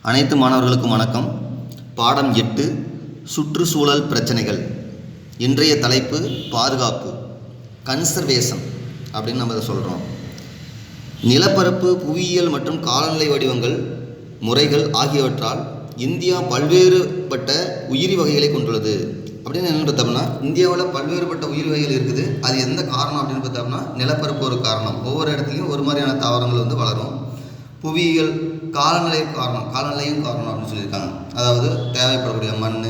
அனைத்து மாணவர்களுக்கும் வணக்கம். பாடம் 8 சுற்றுச்சூழல் பிரச்சனைகள். இன்றைய தலைப்பு பாதுகாப்பு, கன்சர்வேஷன் அப்படின்னு நம்ம இதை சொல்கிறோம். நிலப்பரப்பு, புவியியல் மற்றும் காலநிலை வடிவங்கள், முறைகள் ஆகியவற்றால் இந்தியா பல்வேறுபட்ட உயிரி வகைகளை கொண்டுள்ளது. அப்படின்னு என்ன பார்த்தோம்னா, இந்தியாவில் பல்வேறுபட்ட உயிரி வகைகள் இருக்குது. அது எந்த காரணம் அப்படின்னு பார்த்தோம்னா, நிலப்பரப்பு ஒரு காரணம். ஒவ்வொரு இடத்துலையும் ஒரு மாதிரியான தாவரங்கள் வளரும். புவியியல், காலநிலையும் காரணம் அப்படின்னு சொல்லியிருக்காங்க. அதாவது தேவைப்படக்கூடிய மண்,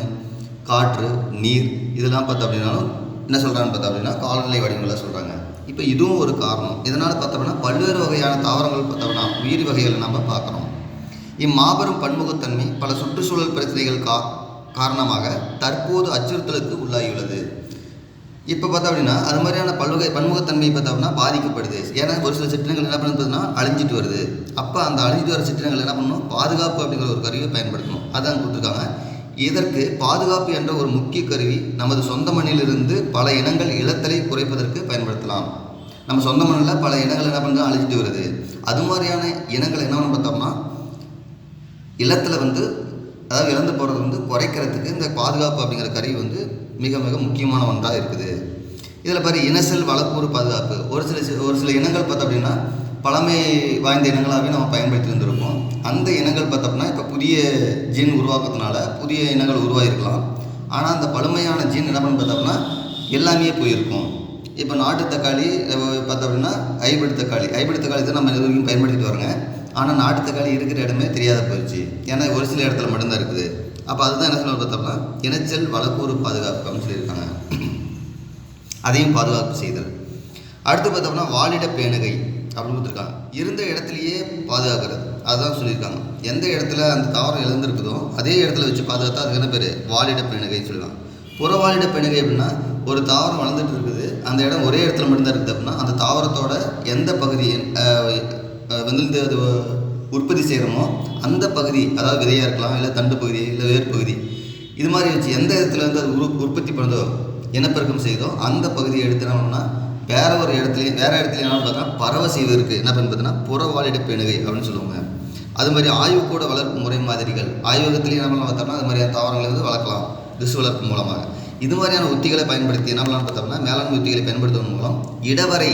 காற்று, நீர் இதெல்லாம் பார்த்தோம் அப்படின்னாலும் என்ன சொல்கிறான்னு பார்த்தோம் அப்படின்னா காலநிலை வடிவங்களை சொல்கிறாங்க. இப்போ இதுவும் ஒரு காரணம். இதனால் பார்த்தோம்னா பல்வேறு வகையான தாவரங்கள் பார்த்தோம்னா உயிரி வகைகளை நம்ம பார்க்குறோம். இம்மாபெரும் பன்முகத்தன்மை பல சுற்றுச்சூழல் பிரச்சனைகள் காரணமாக தற்போது அச்சுறுத்தலுக்கு உள்ளாகியுள்ளது. இப்போ பார்த்தோம் அப்படின்னா அது மாதிரியான பன்முகத்தன்மை பார்த்தோம்னா பாதிக்கப்படுது. ஏன்னா ஒரு சில சிற்றினங்கள் என்ன பண்ணுறதுன்னா அழிஞ்சிட்டு வருது. அப்போ அந்த அழிஞ்சிட்டு வர சிற்றினங்கள் என்ன பண்ணணும், பாதுகாப்பு அப்படிங்கிற ஒரு கருவியை பயன்படுத்தணும். அதான் கொடுத்துருக்காங்க. இதற்கு பாதுகாப்பு என்ற ஒரு முக்கிய கருவி நமது சொந்த மண்ணிலிருந்து பல இனங்கள் இழத்தலை குறைப்பதற்கு பயன்படுத்தலாம். நம்ம சொந்த மண்ணில் பல இனங்கள் என்ன பண்ணுறது அழிஞ்சிட்டு வருது. அது மாதிரியான இனங்கள் என்ன பண்ண பார்த்தோம்னா இழத்தில் அதாவது இழந்து போகிறது குறைக்கிறதுக்கு இந்த பாதுகாப்பு அப்படிங்கிற கருவி மிக மிக முக்கியமான ஒன்றாக இருக்குது. இதில் பாரு, இனசெல் வளக்கூறு பாதுகாப்பு. ஒரு சில இனங்கள் பார்த்தோம் அப்படின்னா பழமை வாய்ந்த இனங்களாகவே நம்ம பயன்படுத்தி வந்திருக்கோம். அந்த இனங்கள் பார்த்தோம்னா இப்போ புதிய ஜீன் உருவாக்கத்தினால புதிய இனங்கள் உருவாகிருக்கலாம். ஆனால் அந்த பழமையான ஜீன் என்ன பண்ணு பார்த்தோம்னா எல்லாமே போயிருக்கும். இப்போ நாட்டு தக்காளி பார்த்தோம் அப்படின்னா ஹைபிரிட் தக்காளி தான் நம்ம இது வரைக்கும் பயன்படுத்திட்டு வரோங்க. ஆனால் நாட்டு தக்காளி இருக்கிற இடமே தெரியாத போயிடுச்சு. ஏன்னா ஒரு சில இடத்துல மட்டும்தான் இருக்குது. அப்போ அதுதான் என்ன சொல்ல பார்த்தோம்னா இனச்செல் வளக்கூறு பாதுகாப்பு அப்படின்னு சொல்லியிருக்காங்க. அதையும் பாதுகாப்பு செய்தல். அடுத்து பார்த்தோம்னா வாழிட பேணுகை அப்படின்னு கொடுத்துருக்காங்க. இருந்த இடத்துலையே பாதுகாக்கிறது, அதுதான் சொல்லியிருக்காங்க. எந்த இடத்துல அந்த தாவரம் இழந்திருக்குதோ அதே இடத்துல வச்சு பாதுகாத்தா அதுக்கு என்ன பேர், வாழிட பேணுகைன்னு சொல்லலாம். புறவாழிட பேணுகை அப்படின்னா ஒரு தாவரம் வளர்ந்துட்டு இருக்குது, அந்த இடம் ஒரே இடத்துல மட்டும்தான் இருக்குது அப்படின்னா அந்த தாவரத்தோட எந்த பகுதி அது உற்பத்தி செய்கிறோமோ அந்த பகுதி, அதாவது விதையாக இருக்கலாம், இல்லை தண்டு பகுதி, இல்லை வேர் பகுதி, இது மாதிரி வச்சு எந்த இடத்துல அது உற்பத்தி பண்ணுதோ இனப்பெருக்கம் செய்தோ அந்த பகுதியை எடுத்து என்ன பண்ணோம்னா வேற இடத்துல என்ன பார்த்தா பறவை செய்வதற்கு என்ன பண்ணி பார்த்தீங்கன்னா புறவாழிட பேணுகை அப்படின்னு சொல்லுவாங்க. அது மாதிரி ஆய்வுக்கூட வளர்ப்பு முறை மாதிரிகள், ஆய்வகத்திலேயே என்ன பண்ணலாம் பார்த்தோம்னா அது மாதிரியான தாவரங்களை வளர்க்கலாம் திசு வளர்ப்பு மூலமாக. இது மாதிரியான உத்திகளை பயன்படுத்தி என்ன பண்ணலாம் பார்த்தோம்னா மேலாண்மை உத்திகளை பயன்படுத்துவதன் மூலம் இடவரை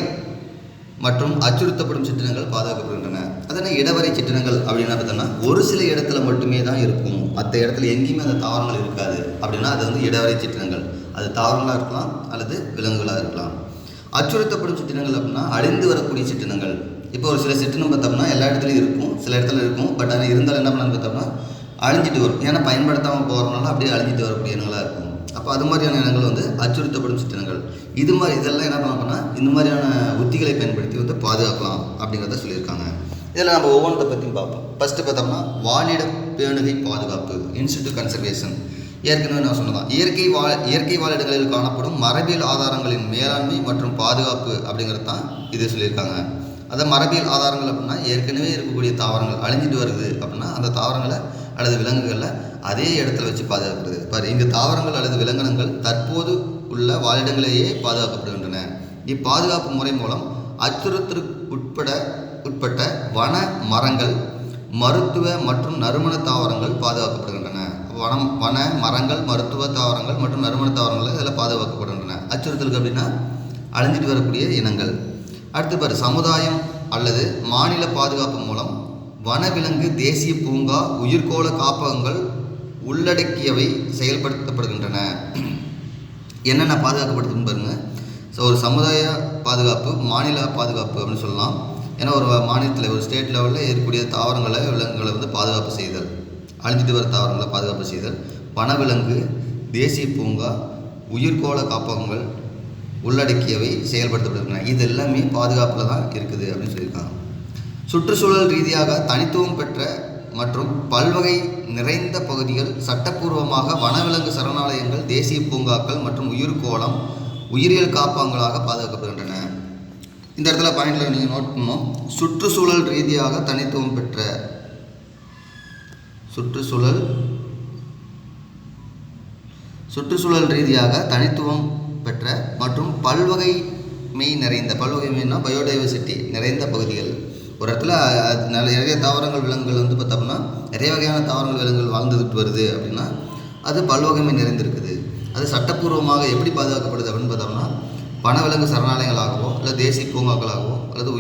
மற்றும் அச்சுறுத்தப்படும் சிற்றினங்கள் பாதுகாக்கப்படுகின்றன. அதனால் இடவரை சிற்றினங்கள் அப்படின்னா பார்த்தோம்னா ஒரு சில இடத்துல மட்டுமே தான் இருக்கும், மற்ற இடத்துல எங்கேயுமே அந்த தாவரங்கள் இருக்காது. அப்படின்னா அது இடவரை சிற்றினங்கள். அது தாவரங்களாக இருக்கலாம் அல்லது விலங்குகளாக இருக்கலாம். அச்சுறுத்தப்படும் சிற்றினங்கள் அப்படின்னா அழிந்து வரக்கூடிய சிற்றினங்கள். இப்போ ஒரு சில சிற்றினம் பார்த்தோம்னா எல்லா இடத்துலையும் இருக்கும், சில இடத்துல இருக்கும். பட் ஆனால் இருந்தாலும் என்ன பண்ணான்னு பார்த்தோம்னா அழிஞ்சிட்டு வரும். ஏன்னா பயன்படுத்தாமல் போகிறதுனால அப்படியே அழிஞ்சிட்டு வரக்கூடிய இனங்களாக இருக்கும். அப்போ அது மாதிரியான இனங்கள் அச்சுறுத்தப்படும் சிற்றினங்கள். இதெல்லாம் என்ன பண்ணோம்னா இந்த மாதிரியான உத்திகளை பயன்படுத்தி பாதுகாக்கலாம் அப்படிங்கிறத சொல்லியிருக்காங்க. இதில் நம்ம ஒவ்வொன்றத்தை பற்றியும் பார்ப்போம். ஃபஸ்ட்டு பார்த்தோம்னா வாழிட பேணுகை பாதுகாப்பு, இன்ஸ்டிடியூட் கன்சர்வேஷன். ஏற்கனவே நான் சொன்னதான் இயற்கை வாழிடங்களில் காணப்படும் மரபியல் ஆதாரங்களின் மேலாண்மை மற்றும் பாதுகாப்பு அப்படிங்கிறது தான் இது சொல்லியிருக்காங்க. அதை மரபியல் ஆதாரங்கள் அப்படின்னா ஏற்கனவே இருக்கக்கூடிய தாவரங்கள் அழிஞ்சிட்டு வருது அப்படின்னா அந்த தாவரங்களை அல்லது விலங்குகளில் அதே இடத்துல வச்சு பாதுகாக்கிறது. பாரு, இங்கு தாவரங்கள் அல்லது விலங்கினங்கள் தற்போது உள்ள வாழிடங்களையே பாதுகாக்கப்படுகின்றன. இப்பாதுகாப்பு முறை மூலம் அச்சுறுத்தலுக்கு உட்பட்ட வன மரங்கள், மருத்துவ மற்றும் நறுமண தாவரங்கள் பாதுகாக்கப்படுகின்றன. வன மரங்கள், மருத்துவ தாவரங்கள் மற்றும் நறுமண தாவரங்கள் இதில் பாதுகாக்கப்படுகின்றன. அச்சுறுத்தலுக்கு அப்படின்னா அழிஞ்சிட்டு வரக்கூடிய இனங்கள். அடுத்து பாரு, சமுதாயம் அல்லது மாநில பாதுகாப்பு மூலம் வனவிலங்கு தேசிய பூங்கா, உயிர்கோள காப்பகங்கள் உள்ளடக்கியவை செயல்படுத்தப்படுகின்றன. என்னென்ன பாதுகாக்கப்படுதுன்னு பாருங்க. ஸோ ஒரு சமுதாய பாதுகாப்பு, மாநில பாதுகாப்பு அப்படின்னு சொல்லலாம். ஏன்னா ஒரு மாநிலத்தில் ஒரு ஸ்டேட் லெவலில் இருக்கக்கூடிய தாவரங்களை விலங்குகளை பாதுகாப்பு செய்தல், அழிஞ்சிட்டு வர தாவரங்களை பாதுகாப்பு செய்தல், வனவிலங்கு தேசிய பூங்கா, உயிர்கோள காப்பகங்கள் உள்ளடக்கியவை செயல்படுத்தப்படுகின்றன. இது எல்லாமே பாதுகாப்பில் தான் இருக்குது அப்படின்னு சொல்லியிருக்காங்க. சுற்றுச்சூழல் ரீதியாக தனித்துவம் பெற்ற மற்றும் பல்வகை நிறைந்த பகுதிகள் சட்டப்பூர்வமாக வனவிலங்கு சரணாலயங்கள், தேசிய பூங்காக்கள் மற்றும் உயிர்கோளம், உயிரியல் காப்பகங்களாக பாதுகாக்கப்படுகின்றன. இந்த இடத்துல பாயிண்டில் நீங்கள் நோட் பண்ணணும். சுற்றுச்சூழல் ரீதியாக தனித்துவம் பெற்ற சுற்றுச்சூழல் ரீதியாக தனித்துவம் பெற்ற மற்றும் பல்வகைமை பயோடைவர்சிட்டி நிறைந்த பகுதிகள். ஒரு இடத்துல நிறைய தாவரங்கள், விலங்குகள் பார்த்தோம்னா நிறைய வகையான தாவரங்கள் விலங்குகள் வாழ்ந்துட்டு வருது அப்படின்னா அது பல்வகைமை நிறைந்திருக்குது. அது சட்டப்பூர்வமாக எப்படி பாதுகாக்கப்படுது அப்படின்னு பார்த்தோம்னா வனவிலங்கு சரணாலயங்களாகவோ அல்லது தேசிய பூங்காக்களாகவோ அல்லது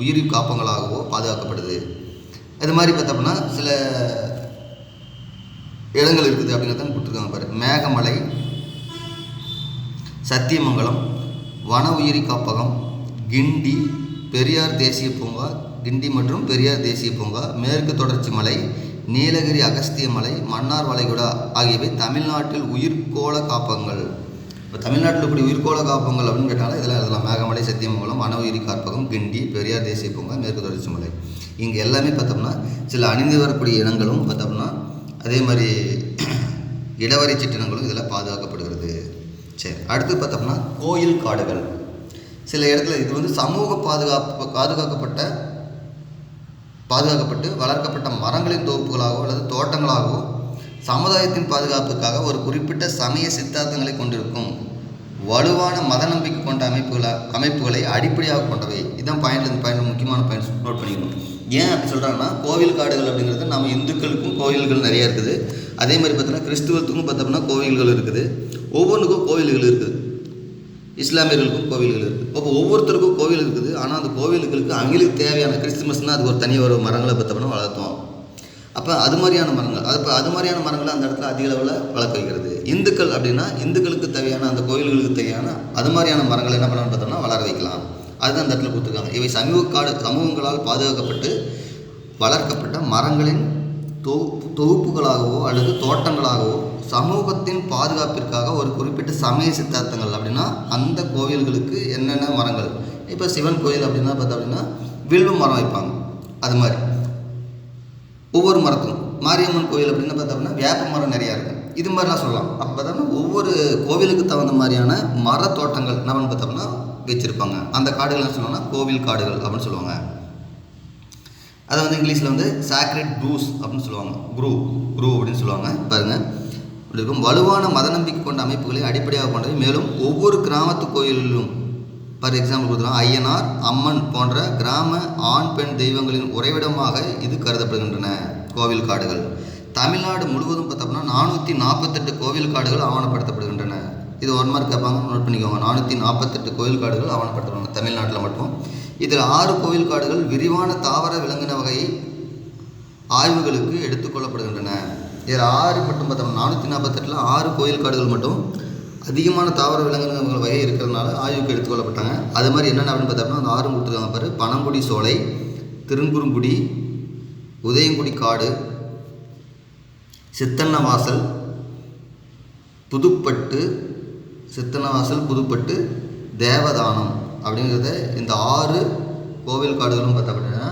உயிரி காப்பங்களாகவோ பாதுகாக்கப்படுது. அது மாதிரி பார்த்தோம்னா சில இடங்கள் இருக்குது அப்படிங்கிறத கொடுத்துருக்காங்க பாரு. மேகமலை, சத்தியமங்கலம், வன உயிரி காப்பகம், கிண்டி, பெரியார் தேசிய பூங்கா, கிண்டி மற்றும் பெரியார் தேசிய பூங்கா, மேற்கு தொடர்ச்சி மலை, நீலகிரி அகஸ்திய மலை, மன்னார் வளைகுடா ஆகியவை தமிழ்நாட்டில் உயிர்கோள காப்பகங்கள். இப்போ தமிழ்நாட்டில் இருக்கக்கூடிய உயிர்கோள காப்பகங்கள் அப்படின்னு கேட்டாலும் இதெல்லாம் எழுதலாம். மேகமலை, சத்தியமங்கலம், வன உயிரி காப்பகம், கிண்டி, பெரியார் தேசிய பூங்கா, மேற்கு தொடர்ச்சி மலை. இங்கே எல்லாமே பார்த்தோம்னா சில அணிந்து வரக்கூடிய இனங்களும் பார்த்தோம்னா அதே மாதிரி இடவரை சிற்றினங்களும் இதில் பாதுகாக்கப்படுகிறது. சரி, அடுத்து பார்த்தோம்னா கோயில் காடுகள். சில இடத்துல இது வந்து சமூக பாதுகாக்கப்பட்டு வளர்க்கப்பட்ட மரங்களின் தொகுப்புகளாகவோ அல்லது தோட்டங்களாகவோ சமுதாயத்தின் பாதுகாப்புக்காக ஒரு குறிப்பிட்ட சமய சித்தாந்தங்களை கொண்டிருக்கும் வலுவான மத நம்பிக்கை கொண்ட அமைப்புகளை அடிப்படையாக கொண்டவை. இதுதான் பாயிண்ட் முக்கியமான பாயிண்ட்ஸ் நோட் பண்ணிக்கணும். ஏன் அப்படி சொல்கிறாங்கன்னா கோவில் காடுகள் அப்படிங்கிறது நம்ம இந்துக்களுக்கும் கோவில்கள் நிறைய இருக்குது. அதே மாதிரி பார்த்தோம்னா கிறிஸ்துவத்துக்கும் பார்த்தோம்னா கோவில்கள் இருக்குது. ஒவ்வொன்றுக்கும் கோவில்கள் இருக்குது. இஸ்லாமியர்களுக்கும் கோவில்கள் இருக்குது. அப்போ ஒவ்வொருத்தருக்கும் கோவில் இருக்குது. ஆனால் அந்த கோவில்களுக்கு அவங்களுக்கு தேவையான கிறிஸ்துமஸ்னால் அது ஒரு தனி ஒரு மரங்களை பார்த்தோம்னா வளர்த்தோம். அப்போ அது மாதிரியான மரங்களை அந்த இடத்துல அதிக அளவில் வளர்க்க வைக்கிறது. இந்துக்கள் அப்படின்னா இந்துக்களுக்கு தேவையான அந்த கோவில்களுக்கு தேவையான அது மாதிரியான மரங்களை என்ன பண்ணலான்னு பார்த்தோம்னா வளர வைக்கலாம். அதுதான் அந்த இடத்துல கொடுத்துருக்காங்க. இவை சமூகங்களால் பாதுகாக்கப்பட்டு வளர்க்கப்பட்ட மரங்களின் தொகுப்புகளாகவோ அல்லது தோட்டங்களாகவோ சமூகத்தின் பாதுகாப்பிற்காக ஒரு குறிப்பிட்ட சமய சித்தாந்தங்கள் அப்படின்னா அந்த கோவில்களுக்கு என்னென்ன மரங்கள். இப்போ சிவன் கோயில் அப்படின்னா பார்த்தோம்னா வில்வ மரம் வைப்பாங்க. அது மாதிரி ஒவ்வொரு மரத்துக்கும். மாரியம்மன் கோயில் அப்படின்னு பார்த்தோம்னா வேப்ப மரம் நிறையா இருக்கும். இது மாதிரிலாம் சொல்லலாம். அப்போ பார்த்தோம்னா ஒவ்வொரு கோவிலுக்கு தகுந்த மாதிரியான மர தோட்டங்கள் என்னன்னு பார்த்தோம்னா வச்சுருப்பாங்க. அந்த காடுகள்லாம் சொன்னோம்னா கோவில் காடுகள் அப்படின்னு சொல்லுவாங்க. அதை வந்து இங்கிலீஷில் வந்து சாக்ரெட் க்ரூஸ் அப்படின்னு சொல்லுவாங்க. குரூ அப்படின்னு சொல்லுவாங்க. பாருங்கள், இப்படி இருக்கும். வலுவான மத நம்பிக்கை கொண்ட அமைப்புகளை அடிப்படையாக கொண்டவை. மேலும் ஒவ்வொரு கிராமத்து கோயிலிலும் ஃபார் எக்ஸாம்பிள் கொடுத்துருவோம் ஐயனார், அம்மன் போன்ற கிராம ஆண் பெண் தெய்வங்களின் உறைவிடமாக இது கருதப்படுகின்றன கோவில் காடுகள். தமிழ்நாடு முழுவதும் பார்த்தோம்னா 448 கோவில் காடுகள் ஆவணப்படுத்தப்படுகின்றன. இது 1 மார்க் கேட்பாங்க, நோட் பண்ணிக்கோங்க. 448 கோவில் காடுகள் ஆவணப்படுத்தப்படுவாங்க தமிழ்நாட்டில் மட்டும். இதில் 6 கோவில் காடுகள் விரிவான தாவர விலங்கின வகை ஆய்வுகளுக்கு எடுத்துக்கொள்ளப்படுகின்றன. இதில் 6 மட்டும் பார்த்தோம்னா 448 6 கோயில் காடுகள் மட்டும் அதிகமான தாவர விலங்கின வகை இருக்கிறதுனால ஆய்வுக்கு எடுத்துக்கொள்ளப்பட்டாங்க. அது மாதிரி என்னென்ன அப்படின்னு பார்த்தோம்னா அந்த 6 கொடுத்துருக்காங்க பாரு. பனங்குடி சோலை, திருங்குறுங்குடி, உதயங்குடி காடு, சித்தன்னவாசல், புதுப்பட்டு, தேவதானம் அப்படிங்கிறத இந்த 6 கோவில் காடுகளும் பார்த்தோம்னா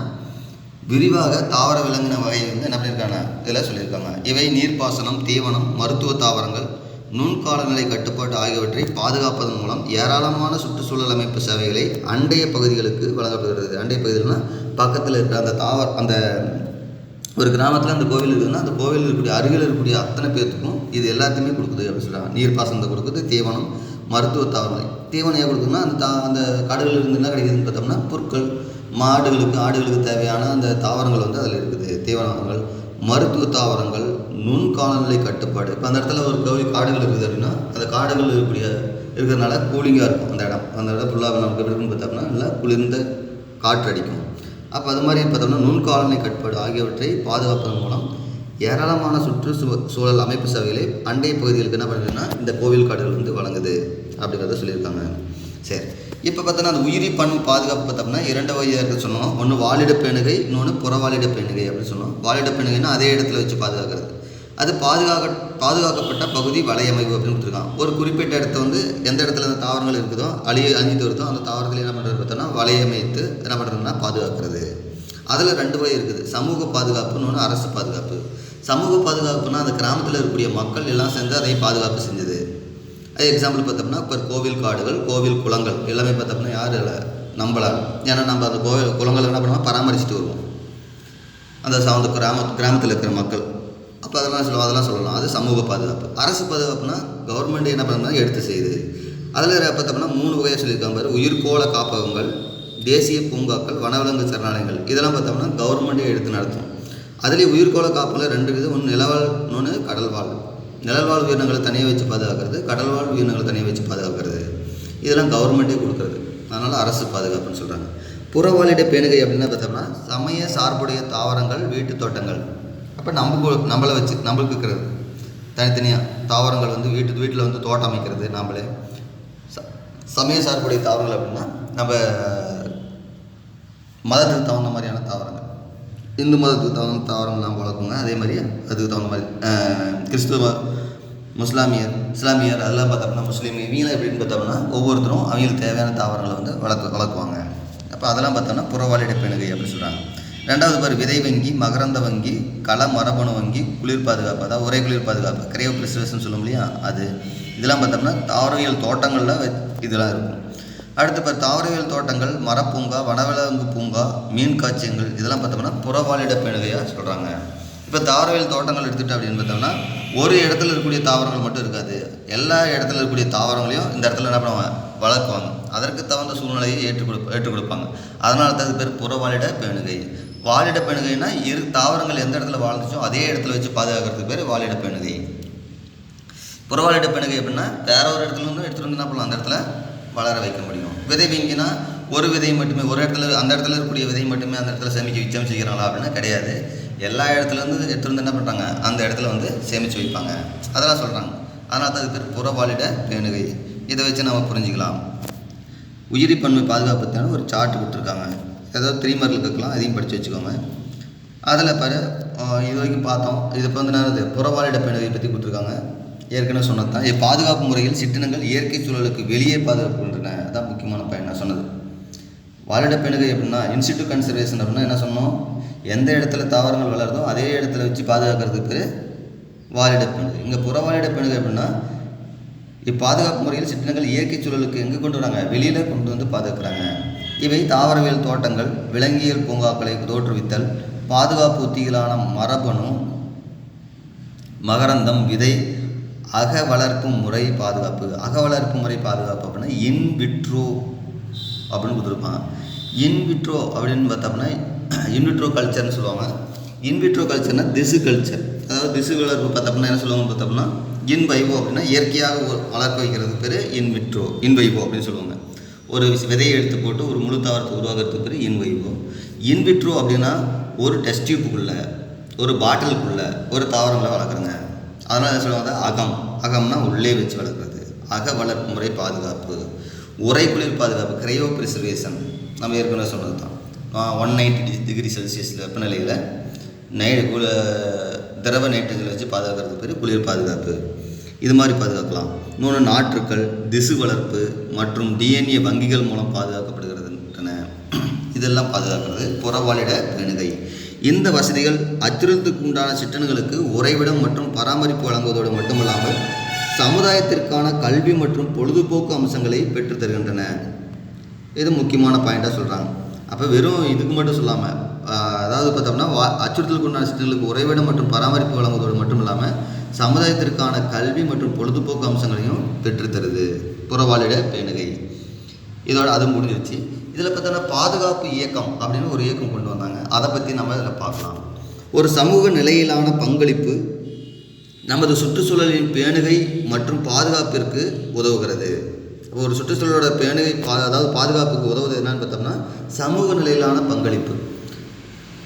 விரிவாக தாவர விலங்கின வகை வந்து என்ன பண்ணியிருக்காங்க இதில் சொல்லியிருக்காங்க. இவை நீர்ப்பாசனம், தீவனம், மருத்துவ தாவரங்கள், நுண்காலநிலை கட்டுப்பாடு ஆகியவற்றை பாதுகாப்பதன் மூலம் ஏராளமான சுற்றுச்சூழல் அமைப்பு சேவைகளை அண்டைய பகுதிகளுக்கு வழங்கப்படுகிறது. அண்டைய பகுதிகள்னால் பக்கத்தில் இருக்கிற அந்த ஒரு கிராமத்தில் அந்த கோவில் இருக்குதுன்னா அந்த கோவில் இருக்கக்கூடிய அருகில் இருக்கக்கூடிய அத்தனை பேர்த்துக்கும் இது எல்லாத்தையுமே கொடுக்குது அப்படின்னு சொல்கிறாங்க. நீர்ப்பாசனத்தை கொடுக்குது, தீவனம், மருத்துவ தாவரங்கள். தீவனம் ஏன் கொடுக்குதுன்னா அந்த காடுகள் இருந்து என்ன கிடைக்குதுன்னு பார்த்தோம்னா புற்கள், ஆடுகளுக்கு தேவையான அந்த தாவரங்கள் வந்து அதில் இருக்குது. தீவனங்கள், மருத்துவ தாவரங்கள், நுண்காலநிலை கட்டுப்பாடு. இப்போ அந்த இடத்துல ஒரு காடுகள் இருக்குது அப்படின்னா அந்த காடுகள் இருக்கிறதுனால கூலிங்காக இருக்கும் அந்த இடம் ஃபுல்லாக நமக்கு எப்படி இருக்குன்னு பார்த்தோம்னா நல்லா குளிர்ந்த காற்று அடிக்கும். அப்போ அது மாதிரி பார்த்தோம்னா நுண்காலநிலை கட்டுப்பாடு ஆகியவற்றை பாதுகாப்பதன் மூலம் ஏராளமான சுற்றுச்சூழல் அமைப்பு சேவைகளை அண்டை பகுதிகளுக்கு என்ன பண்ணுறதுன்னா இந்த கோவில் காடுகள் வந்து வழங்குது அப்படிங்கிறத சொல்லியிருக்காங்க. சரி, இப்போ பார்த்தோன்னா அந்த உயிரி பண்பு பாதுகாப்பு பார்த்தோம்னா 2 வகையாக இருக்குது சொன்னோம். ஒன்று வாழிட பேணுகை, இன்னொன்று புறவாழிட பேணுகை அப்படின்னு சொன்னோம். வாழிட பேணுகைன்னா அதே இடத்துல வச்சு பாதுகாக்கிறது. அது பாதுகாக்கப்பட்ட பகுதி வலையமைப்பு அப்படின்னு கொடுத்துருக்கான். ஒரு குறிப்பிட்ட இடத்த வந்து எந்த இடத்துல அந்த தாவரங்கள் இருக்குதோ அழிஞ்சிட்டு வருதோ அந்த தாவரத்தில் என்ன பண்ணுறது பார்த்தோன்னா வலையமைத்து என்ன பண்ணுறதுன்னா பாதுகாக்கிறது. அதில் 2 வகை இருக்குது. சமூக பாதுகாப்புன்னு ஒன்று, அரசு பாதுகாப்பு. சமூக பாதுகாப்புனா அந்த கிராமத்தில் இருக்கக்கூடிய மக்கள் எல்லாம் சேர்ந்து அதை பாதுகாப்பு செஞ்சது. அது எக்ஸாம்பிள் பார்த்தோம்னா இப்போ கோவில் காடுகள், கோவில் குளங்கள் எல்லாமே பார்த்தோம்னா யார் இல்லை நம்மளால். ஏன்னா நம்ம அந்த கோவில் குளங்கள் என்ன பண்ணுவோம் பராமரிச்சுட்டு வருவோம் அந்த கிராமத்தில் இருக்கிற மக்கள். அப்போ அதெல்லாம் சொல்லலாம். அது சமூக பாதுகாப்பு. அரசு பாதுகாப்புனா கவர்மெண்ட் என்ன பண்ணணும்னா எடுத்து செய்யுது. அதில் பார்த்தோம்னா 3 வகையாக சொல்லியிருக்காங்க பாரு. உயிர்கோள காப்பகங்கள், தேசிய பூங்காக்கள், வனவிலங்கு சரணாலயங்கள். இதெல்லாம் பார்த்தோம்னா கவர்மெண்ட்டே எடுத்து நடத்தும். அதுலேயும் உயிர்கோள காப்பில் 2 விதம், ஒன்று நிலவாழ், இன்னொன்று கடல்வாழ். நிலவாழ் உயிரினங்களை தனியாக வச்சு பாதுகாக்கிறது, கடல்வாழ் உயிரினங்களை தனியாக வச்சு பாதுகாக்கிறது. இதெல்லாம் கவர்மெண்ட்டே கொடுக்குறது, அதனால் அரசு பாதுகாப்புன்னு சொல்கிறாங்க. புறவாழிட பேணுகை அப்படின்னா பார்த்தோம்னா சமய சார்புடைய தாவரங்கள், வீட்டு தோட்டங்கள். அப்போ நம்மளை வச்சு நம்மளுக்கு இருக்கிறது தனித்தனியாக தாவரங்கள் வந்து வீட்டில் வந்து தோட்டம் அமைக்கிறது. நாமளே சமய சார்புடைய தாவரங்கள் அப்படின்னா நம்ம மதத்துக்கு தகுந்த மாதிரியான தாவரங்கள். இந்து மதத்துக்கு தகுந்த தாவரங்கள் நாம் வளர்க்குங்க. அதே மாதிரி அதுக்கு தகுந்த மாதிரி கிறிஸ்துவ இஸ்லாமியர் அதெல்லாம் பார்த்தோம்னா முஸ்லீம் இவங்களாம் எப்படின்னு பார்த்தோம்னா ஒவ்வொருத்தரும் அவங்களுக்கு தேவையான தாவரங்களை வந்து வளர்க்குவாங்க. அப்போ அதெல்லாம் பார்த்தோம்னா புறவாழிட பேணுகை அப்படின்னு சொல்கிறாங்க. 2வது விதை வங்கி, மகரந்த வங்கி, கள மரபணு வங்கி, குளிர் பாதுகாப்பு, அதாவது ஒரே குளிர் பாதுகாப்பு, கிரையோ பிரிசர்வேஷன் சொல்லும் இல்லையா அது. இதெல்லாம் பார்த்தோம்னா தாவரவியல் தோட்டங்களில் இதெல்லாம் இருக்கும். அடுத்து தாவரவியல் தோட்டங்கள், மரப்பூங்கா, வனவிலங்கு பூங்கா, மீன் காட்சியங்கள், இதெல்லாம் பார்த்தோம்னா புறவாழிட பேணுகையாக சொல்கிறாங்க. இப்போ தாவரவியல் தோட்டங்கள் எடுத்துகிட்டு அப்படின்னு பார்த்தோம்னா ஒரு இடத்துல இருக்கக்கூடிய தாவரங்கள் மட்டும் இருக்காது, எல்லா இடத்துல இருக்கக்கூடிய தாவரங்களையும் இந்த இடத்துல என்ன பண்ணுவாங்க, வளர்க்குவாங்க. அதற்கு தகுந்த சூழ்நிலையை ஏற்றுக் கொடுப்பாங்க. அதனால தான் அது பேர் புறவாழிட பேணுகை. வாழிட பேணுகைனா தாவரங்கள் எந்த இடத்துல வாழ்ந்துச்சோ அதே இடத்துல வச்சு பாதுகாக்கிறதுக்கு பேர் வாழிட பேணுகை. புறவாழிட பேணுகை அப்படின்னா வேற ஒரு இடத்துல வந்து எடுத்துகிட்டு வந்து என்ன பண்ணலாம், அந்த இடத்துல வளர வைக்க முடியும். விதை வீங்கினா ஒரு விதை மட்டுமே ஒரு இடத்துல, அந்த இடத்துல இருக்கக்கூடிய விதை மட்டுமே அந்த இடத்துல சேமிக்க மிச்சம் செய்கிறாங்களா அப்படின்னா கிடையாது. எல்லா இடத்துலேருந்து எடுத்துகிட்டு வந்து என்ன பண்ணுறாங்க, அந்த இடத்துல வந்து சேமித்து வைப்பாங்க. அதெல்லாம் சொல்கிறாங்க. அதனால தான் அது பேர் புறவாழிட பேணுகை. இதை வச்சு நம்ம புரிஞ்சுக்கலாம். உயிரிப்பன்மை பாதுகாப்புக்கான ஒரு சார்ட் கொடுத்துருக்காங்க. ஏதாவது 3 மார்க்கில் இருக்கலாம், அதையும் படித்து வச்சுக்கோங்க. அதில் இது வரைக்கும் பார்த்தோம். இது இப்போ வந்து நான் புறவாழிட பேணுகை பற்றி கொடுத்துருக்காங்க. ஏற்கனவே சொன்னது தான். பாதுகாப்பு முறையில் சிற்றினங்கள் இயற்கை சூழலுக்கு வெளியே பாதுகாப்புன்றன. அதான் முக்கியமான பயன் நான் சொன்னது. வாழிட பேணுகை அப்படின்னா இன்சிட்டு கன்சர்வேஷன் அப்படின்னா என்ன சொன்னோம், எந்த இடத்துல தாவரங்கள் வளருதோ அதே இடத்துல வச்சு பாதுகாக்கிறதுக்கு பேர் வாழிட பேணுகை. இங்கே புறவாழிட பேணுகை அப்படின்னா இப்பாதுகாப்பு முறையில் சிற்றினங்கள் இயற்கை சூழலுக்கு எங்கே கொண்டு வராங்க, வெளியில் கொண்டு வந்து பாதுகாக்கிறாங்க. இவை தாவரவியல் தோட்டங்கள், விலங்கியல் பூங்காக்களை தோற்றுவித்தல், பாதுகாப்பு உத்திகளான மரபணு, மகரந்தம், விதை, அக வளர்ப்பு முறை பாதுகாப்பு. அக வளர்ப்பு முறை பாதுகாப்பு அப்படின்னா இன்விட்ரோ அப்படின்னு கொடுத்துருப்பாங்க. இன்விட்ரோ அப்படின்னு பார்த்தோம்னா இன்விட்ரோ கல்ச்சர்னு சொல்லுவாங்க. இன்விட்ரோ கல்ச்சர்னால் திசு கல்ச்சர், அதாவது திசு வளர்ப்பு பார்த்தோம்னா என்ன சொல்லுவாங்க பார்த்தோம்னா இன்வைவோ அப்படின்னா இயற்கையாக வளர்க்க வைக்கிறதுக்கு பேர் இன்வைவோ அப்படின்னு சொல்லுவாங்க. ஒரு விதையை எடுத்து போட்டு ஒரு முழு தாவரத்தை உருவாக்குறதுக்கு பேர் இன்வைவோ. இன்விட்ரோ அப்படின்னா ஒரு டெஸ்ட் டியூப்புக்குள்ளே, ஒரு பாட்டிலுக்குள்ளே ஒரு தாவரங்களை வளர்க்குறங்க. அதனால் என்ன சொல்லுவாங்க, அகம்னா உள்ளே வச்சு வளர்க்குறது. அக வளர்ப்பு முறை பாதுகாப்பு. உறை குளிர் பாதுகாப்பு, கிரையோ பிரிசர்வேஷன், நம்ம ஏற்கனவே சொன்னது தான். 190 டிகிரி செல்சியஸில் வெப்பநிலையில் திரவ நைட்ரஜனை வச்சு பாதுகாக்கிறது பேர் குளிர் பாதுகாப்பு. இது மாதிரி பாதுகாக்கலாம். இன்னொன்று நாற்றுக்கள், திசு வளர்ப்பு மற்றும் டிஎன்ஏ வங்கிகள் மூலம் பாதுகாக்கப்படுகிறதுன்றன. இதெல்லாம் பாதுகாக்கிறது புறவாழிட பேணுகை. இந்த வசதிகள் அச்சுறுத்தலுக்கு உண்டான சிற்றினங்களுக்கு உறைவிடம் மற்றும் பராமரிப்பு வழங்குவதோடு மட்டுமல்லாமல் சமுதாயத்திற்கான கல்வி மற்றும் பொழுதுபோக்கு அம்சங்களை பெற்றுத் தருகின்றன. இது முக்கியமான பாயிண்டாக சொல்கிறாங்க. அப்போ வெறும் இதுக்கு மட்டும் சொல்லாமல், அதாவது பார்த்தோம்னா அச்சுறுத்தலுக்கு உண்டான சிற்றினங்களுக்கு உறைவிடம் மற்றும் பராமரிப்பு வழங்குவதோடு மட்டும் இல்லாமல் சமுதாயத்திற்கான கல்வி மற்றும் பொழுதுபோக்கு அம்சங்களையும் பெற்றுத்தருது புறவாழிட பேணுகை. இதோட அது முடிஞ்சிருச்சு. இதில் பார்த்தோன்னா பாதுகாப்பு இயக்கம் அப்படின்னு ஒரு இயக்கம் கொண்டு வந்தாங்க. அதை பற்றி நம்ம இதில் பார்க்கலாம். ஒரு சமூக நிலையிலான பங்களிப்பு நமது சுற்றுச்சூழலின் பேணுகை மற்றும் பாதுகாப்பிற்கு உதவுகிறது. ஒரு சுற்றுச்சூழலோட பேணுகை அதாவது பாதுகாப்புக்கு உதவுவது என்னன்னு பார்த்தோம்னா சமூக நிலையிலான பங்களிப்பு.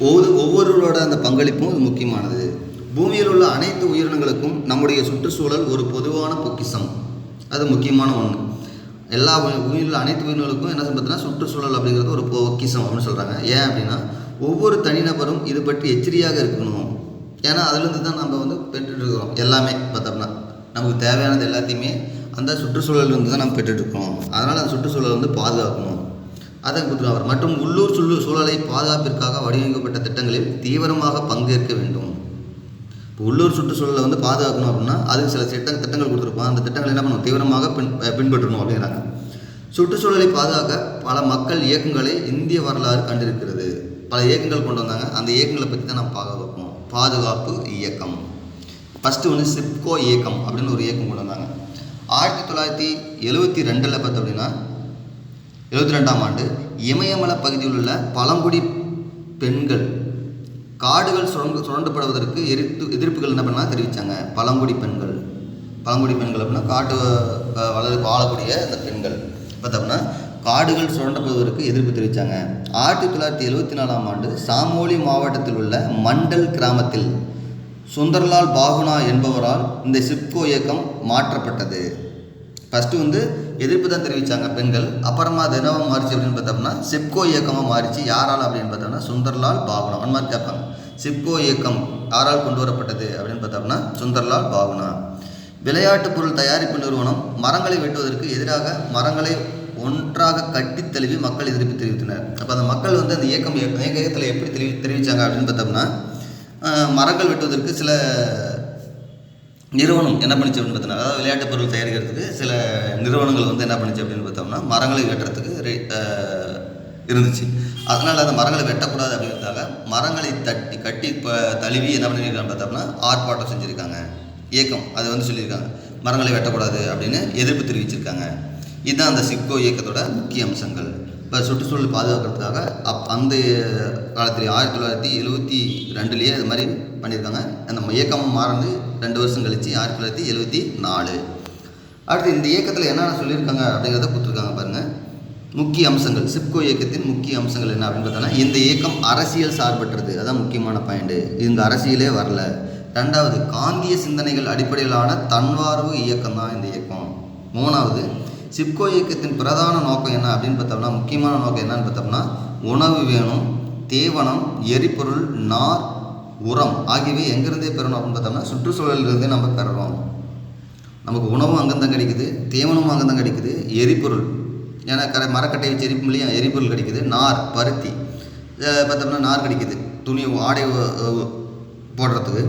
ஒவ்வொருவரோட அந்த பங்களிப்பும் அது முக்கியமானது. பூமியில் உள்ள அனைத்து உயிரினங்களுக்கும் நம்முடைய சுற்றுச்சூழல் ஒரு பொதுவான பொக்கிஷம், அது முக்கியமான ஒன்று. எல்லா உயிரில் அனைத்து உயிரினங்களுக்கும் என்ன பார்த்தீங்கன்னா சுற்றுச்சூழல் அப்படிங்கிறது ஒரு பொக்கிஷம் அப்படின்னு சொல்கிறாங்க. ஏன் அப்படின்னா ஒவ்வொரு தனிநபரும் இது பற்றி எச்சரிக்கையாக இருக்கணும். ஏன்னா அதுலேருந்து தான் நம்ம வந்து பெற்றுட்ருக்கிறோம். எல்லாமே பார்த்தோம்னா நமக்கு தேவையானது எல்லாத்தையுமே அந்த சுற்றுச்சூழலிருந்து தான் நம்ம பெற்றுட்ருக்கோம். அதனால் அந்த சுற்றுச்சூழலை வந்து பாதுகாக்கணும். அதை கொடுத்துருவார். மற்றும் உள்ளூர் சூழலை பாதுகாப்பிற்காக வடிவமைக்கப்பட்ட திட்டங்களில் தீவிரமாக பங்கேற்க வேண்டும். இப்போ உள்ளூர் சுற்றுச்சூழலை வந்து பாதுகாக்கணும் அப்படின்னா அதுக்கு சில திட்டங்கள் கொடுத்துருப்போம். அந்த திட்டங்கள் என்ன பண்ணணும், தீவிரமாக பின்பற்றணும் அப்படிங்கிறாங்க. சுற்றுச்சூழலை பாதுகாக்க பல மக்கள் இயக்கங்களை இந்திய வரலாறு கண்டிருக்கிறது. பல இயக்கங்கள் கொண்டு வந்தாங்க. அந்த இயக்கங்களை பற்றி தான் நம்ம பார்க்க வைப்போம். பாதுகாப்பு இயக்கம் ஃபஸ்ட்டு ஒன்று சிப்கோ இயக்கம் அப்படின்னு ஒரு இயக்கம் கொண்டு வந்தாங்க. 1972 பார்த்தோம் அப்படின்னா 72ஆம் ஆண்டு இமயமலை பகுதியில் உள்ள பழங்குடி பெண்கள் காடுகள் சுரண்டப்படுவதற்கு எதிர்ப்புகள் என்ன பண்ணால் தெரிவித்தாங்க. பழங்குடி பெண்கள் அப்படின்னா காட்டு வாழக்கூடிய அந்த பெண்கள் பார்த்தோம்னா காடுகள் சுரண்டப்படுவதற்கு எதிர்ப்பு தெரிவித்தாங்க. 1974ஆம் ஆண்டு சாமோலி மாவட்டத்தில் உள்ள மண்டல் கிராமத்தில் சுந்தர்லால் பாகுனா என்பவரால் இந்த சிப்கோ இயக்கம் மாற்றப்பட்டது. ஃபஸ்ட்டு எதிர்ப்பு தான் தெரிவித்தாங்க பெண்கள். அப்புறமா அது என்னவா மாறிச்சு அப்படின்னு பார்த்தோம்னா சிப்கோ இயக்கமாக மாறிச்சு. யாரால் அப்படின்னு பார்த்தோம்னா சுந்தர்லால் பாகுனா. அந்த மாதிரி கேட்பாங்க. சிப்கோ இயக்கம் யாரால் கொண்டு வரப்பட்டது அப்படின்னு பார்த்தோம்னா சுந்தர்லால் பாகுனா. விளையாட்டு பொருள் தயாரிப்பு நிறுவனம் மரங்களை வெட்டுவதற்கு எதிராக மரங்களை ஒன்றாக கட்டி தழுவி மக்கள் எதிர்ப்பு தெரிவித்தனர். அப்போ அந்த மக்கள் அந்த இயக்கத்தில் எப்படி தெரிவித்தாங்க அப்படின்னு பார்த்தோம்னா மரங்கள் வெட்டுவதற்கு சில நிறுவனம் என்ன பண்ணிச்சு அப்படின்னு பார்த்தோம்னா, அதாவது விளையாட்டு பொருள் தயாரிக்கிறதுக்கு சில நிறுவனங்கள் என்ன பண்ணிச்சு அப்படின்னு பார்த்தோம்னா மரங்களை வெட்டுறதுக்கு இருந்துச்சு. அதனால் அந்த மரங்களை வெட்டக்கூடாது அப்படிங்கிறதுக்காக மரங்களை கட்டி தழுவி என்ன பண்ணியிருக்காங்க பார்த்தோம்னா ஆர்ப்பாட்டம் செஞ்சுருக்காங்க. இயக்கம் அது சொல்லியிருக்காங்க மரங்களை வெட்டக்கூடாது அப்படின்னு எதிர்ப்பு தெரிவிச்சிருக்காங்க. இதுதான் அந்த சிப்கோ இயக்கத்தோட முக்கிய அம்சங்கள். இப்போ சுற்றுச்சூழல் பாதுகாக்கிறதுக்காக அந்த காலத்தில் 1972 இது மாதிரி பண்ணியிருக்காங்க. அந்த இயக்கம் மாறந்து 2 வருஷம் கழித்து 1974. அடுத்து இந்த இயக்கத்தில் என்னென்ன சொல்லியிருக்காங்க அப்படிங்கிறத கொடுத்துருக்காங்க பாருங்கள். முக்கிய அம்சங்கள், சிப்கோ இயக்கத்தின் முக்கிய அம்சங்கள் என்ன அப்படின்னு பார்த்தோன்னா, இந்த இயக்கம் அரசியல் சார்பற்றது. அதான் முக்கியமான பாயிண்ட்டு. இங்கே அரசியலே வரல. 2வது, காந்திய சிந்தனைகள் அடிப்படையிலான தன்வார்வு இயக்கம் தான் இந்த இயக்கம். 3வது, சிப்கோ இயக்கத்தின் பிரதான நோக்கம் என்ன அப்படின்னு பார்த்தோம்னா, முக்கியமான நோக்கம் என்னன்னு பார்த்தோம்னா, உணவு வேணும், தேவனம், எரிபொருள், நார், உரம் ஆகியவை எங்கேருந்தே பெறணும் அப்படின்னு பார்த்தோம்னா சுற்றுச்சூழலிருந்தே நம்ம பெறணும். நமக்கு உணவும் அங்கேருந்தான் கிடைக்குது, தேவனமும் அங்கேருந்தான் கிடைக்குது, எரிபொருள் ஏன்னா மரக்கட்டையை வச்சு எரிப்பு இல்லையா, எரிபொருள் கிடைக்குது, நார் பருத்தி பார்த்தோம்னா நார் கிடைக்குது, துணி ஆடை போடுறதுக்கு,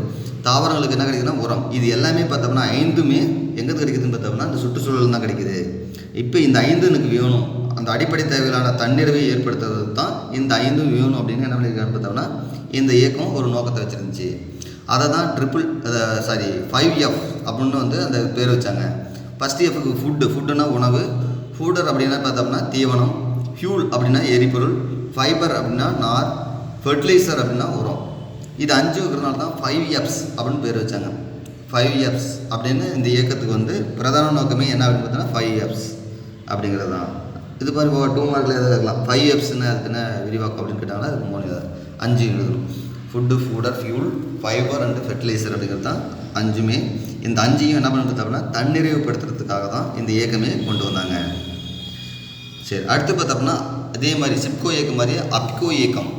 தாவரங்களுக்கு என்ன கிடைக்குதுன்னா உரம். இது எல்லாமே பார்த்தோம்னா 5மே எங்கே கிடைக்குதுன்னு பார்த்தோம்னா இந்த சுற்றுச்சூழல் தான் கிடைக்குது. இப்போ இந்த 5 எனக்கு வேணும், அந்த அடிப்படை தேவையிலான தன்னிறைவை ஏற்படுத்துறது தான் இந்த 5 வேணும் அப்படின்னு என்ன பண்ணியிருக்காரு பார்த்தோம்னா இந்த இயக்கம் ஒரு நோக்கத்தை வச்சுருந்துச்சு. அதை தான் 5F அப்படின்னு அந்த பேர் வச்சாங்க. ஃபஸ்ட் எஃப்க்கு ஃபுட்டுன்னா உணவு, ஃபுடர் அப்படின்னா பார்த்தோம்னா தீவனம், ஃபியூல் அப்படின்னா எரிபொருள், ஃபைபர் அப்படின்னா நார், ஃபெர்டிலைசர் அப்படின்னா உரம். இது 5 இருக்கிறதுனால தான் 5Fs அப்படின்னு பேர் வச்சாங்க. 5Fs அப்படின்னு இந்த இயக்கத்துக்கு பிரதான நோக்கமே என்ன அப்படின்னு பார்த்தோன்னா 5Fs அப்படிங்கிறது தான். இது மாதிரி 2 மார்க்கில் எதாவது இருக்கலாம். 5Fsன்னு அதுக்கு என்ன விரிவாக்கம் அப்படின்னு கேட்டாங்கன்னா அதுக்கு 5 எழுதணும். Food, fodder, fuel, fibre and fertiliser அப்படிங்கிறது தான் 5மே. இந்த 5ஐயும் என்ன பண்ணி பார்த்தோம்னா தன்னிறைவுபடுத்துறதுக்காக தான் இந்த இயக்கமே கொண்டு வந்தாங்க. சரி, அடுத்து பார்த்தோம்னா அதே மாதிரி சிப்கோ இயக்கம் மாதிரியே அப்கோ இயக்கம்.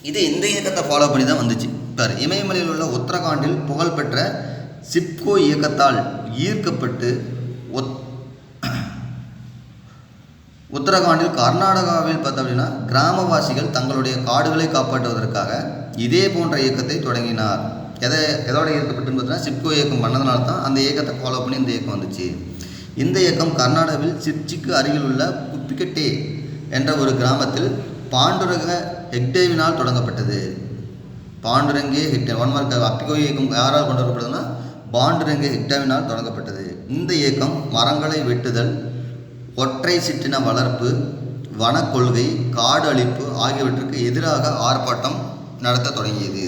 இது இந்த இயக்கத்தை ஃபாலோ பண்ணி தான் வந்துச்சு. இப்போ இமயமலையில் உள்ள உத்தரகாண்டில் புகழ்பெற்ற சிப்கோ இயக்கத்தால் ஈர்க்கப்பட்டு உத்தரகாண்டில் கர்நாடகாவில் பார்த்தோம் அப்படின்னா கிராமவாசிகள் தங்களுடைய காடுகளை காப்பாற்றுவதற்காக இதே போன்ற இயக்கத்தை தொடங்கினார். எதோட ஈர்க்கப்பட்டுன்னு பார்த்தீங்கன்னா சிப்கோ இயக்கம் பண்ணதுனால தான் அந்த இயக்கத்தை ஃபாலோ பண்ணி இந்த இயக்கம் வந்துச்சு. இந்த இயக்கம் கர்நாடகாவில் சிர்ச்சிக்கு அருகில் உள்ள குப்பிக்கட்டே என்ற ஒரு கிராமத்தில் பாண்டுரங்க ஹெக்டேவினால் தொடங்கப்பட்டது. பாண்டுரங்கே ஹெக்டே 1 மார்க். அப்கோ இயக்கம் யாரால் கொண்டு வரப்படுதுன்னா பாண்டுரங்க ஹெக்டேவினால் தொடங்கப்பட்டது. இந்த இயக்கம் மரங்களை வெட்டுதல், ஒற்றை சிற்றின வளர்ப்பு, வனக்கொள்கை, காடு அழிப்பு ஆகியவற்றுக்கு எதிராக ஆர்ப்பாட்டம் நடத்த தொடங்கியது.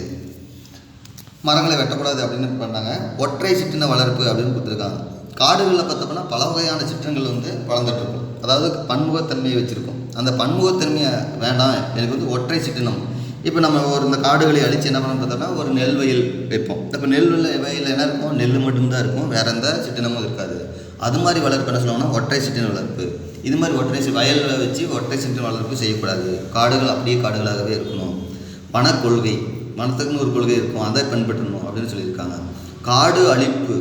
மரங்களை வெட்டக்கூடாது அப்படின்னு பண்ணாங்க. ஒற்றை சிற்றின வளர்ப்பு அப்படின்னு கொடுத்துருக்காங்க. காடுகளில் பார்த்தோம்னா பல வகையான சிற்றங்கள் வளர்ந்துட்டு இருக்கும். அதாவது பன்முகத்தன்மையை வச்சுருக்கோம். அந்த பன்முகத்தன்மையை வேண்டாம், எனக்கு ஒற்றை சிற்றினம். இப்போ நம்ம இந்த காடுகளை அழித்து என்ன பண்ண பார்த்தோம்னா ஒரு நெல் வயல் வைப்போம். இப்போ நெல் வயலில் என்ன இருக்கும், நெல் மட்டும்தான் இருக்கும், வேறு எந்த சிற்றினமும் இருக்காது. அது மாதிரி வளர்ப்பு என்ன சொல்லுவாங்கன்னா ஒற்றை சிற்றின வளர்ப்பு. இது மாதிரி வயலில் வச்சு ஒற்றை சிற்றின வளர்ப்பு செய்யக்கூடாது. காடுகள் அப்படியே காடுகளாகவே இருக்கணும். வனக்கொள்கை, வனத்துக்குன்னு ஒரு கொள்கை இருக்கும், அதை பின்பற்றணும் அப்படின்னு சொல்லியிருக்காங்க. காடு அழிப்பு,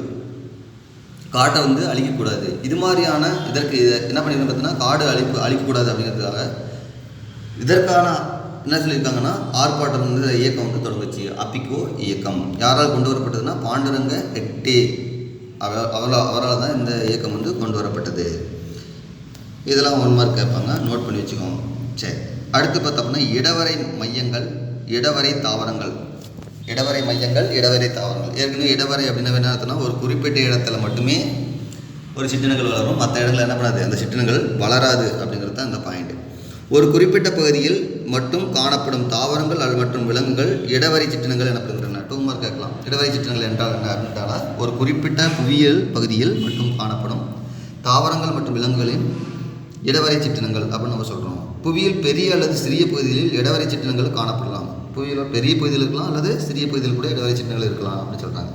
காட்டை அழிக்கக்கூடாது. இது மாதிரியான இதற்கு என்ன பண்ணியிருக்கோம் பார்த்தீங்கன்னா காடு அழிக்கக்கூடாது அப்படிங்கிறதுக்காக இதற்கான என்ன சொல்லியிருக்காங்கன்னா ஆர்ப்பாட்டம் இயக்கம் தொடங்குச்சு. அப்பிகோ இயக்கம் யாரால் கொண்டு வரப்பட்டதுன்னா பாண்டுரங்க ஹெக்டே அவரால் தான் இந்த இயக்கம் கொண்டு வரப்பட்டது. இதெல்லாம் 1 மார்க் கேட்பாங்க, நோட் பண்ணி வச்சுக்கோங்க. சரி, அடுத்து பார்த்தோம்னா இடவரை மையங்கள், இடவரை தாவரங்கள். இடவரை மையங்கள், இடவரை தாவரங்கள். ஏற்கனவே இடவரை அப்படின்னு என்ன அர்த்தம்னா ஒரு குறிப்பிட்ட இடத்துல மட்டுமே ஒரு சிற்றினங்கள் வளரும், மற்ற இடங்கள் என்ன பண்ணாது, அந்த சிற்றினங்கள் வளராது அப்படிங்கிறது தான் இந்த பாயிண்ட். ஒரு குறிப்பிட்ட பகுதியில் மட்டும் காணப்படும் தாவரங்கள் மற்றும் விலங்குகள் இடவரை சிற்றினங்கள் எனப்படுகின்றன. 2 மார்க் கேட்கலாம். இடவரை சிற்றினங்கள் என்றால் என்ன அப்படின்றால ஒரு குறிப்பிட்ட புவியியல் பகுதியில் மட்டும் காணப்படும் தாவரங்கள் மற்றும் விலங்குகளின் இடவரை சிற்றினங்கள் அப்படின்னு நம்ம சொல்கிறோம். புவியில் பெரிய அல்லது சிறிய பகுதிகளில் இடவரை சிற்றினங்கள் காணப்படலாம். புவியில் பெரிய பகுதியில் இருக்கலாம் அல்லது சிறிய பகுதியில் கூட இடவரை சிற்றினங்கள் இருக்கலாம் அப்படின்னு சொல்கிறாங்க.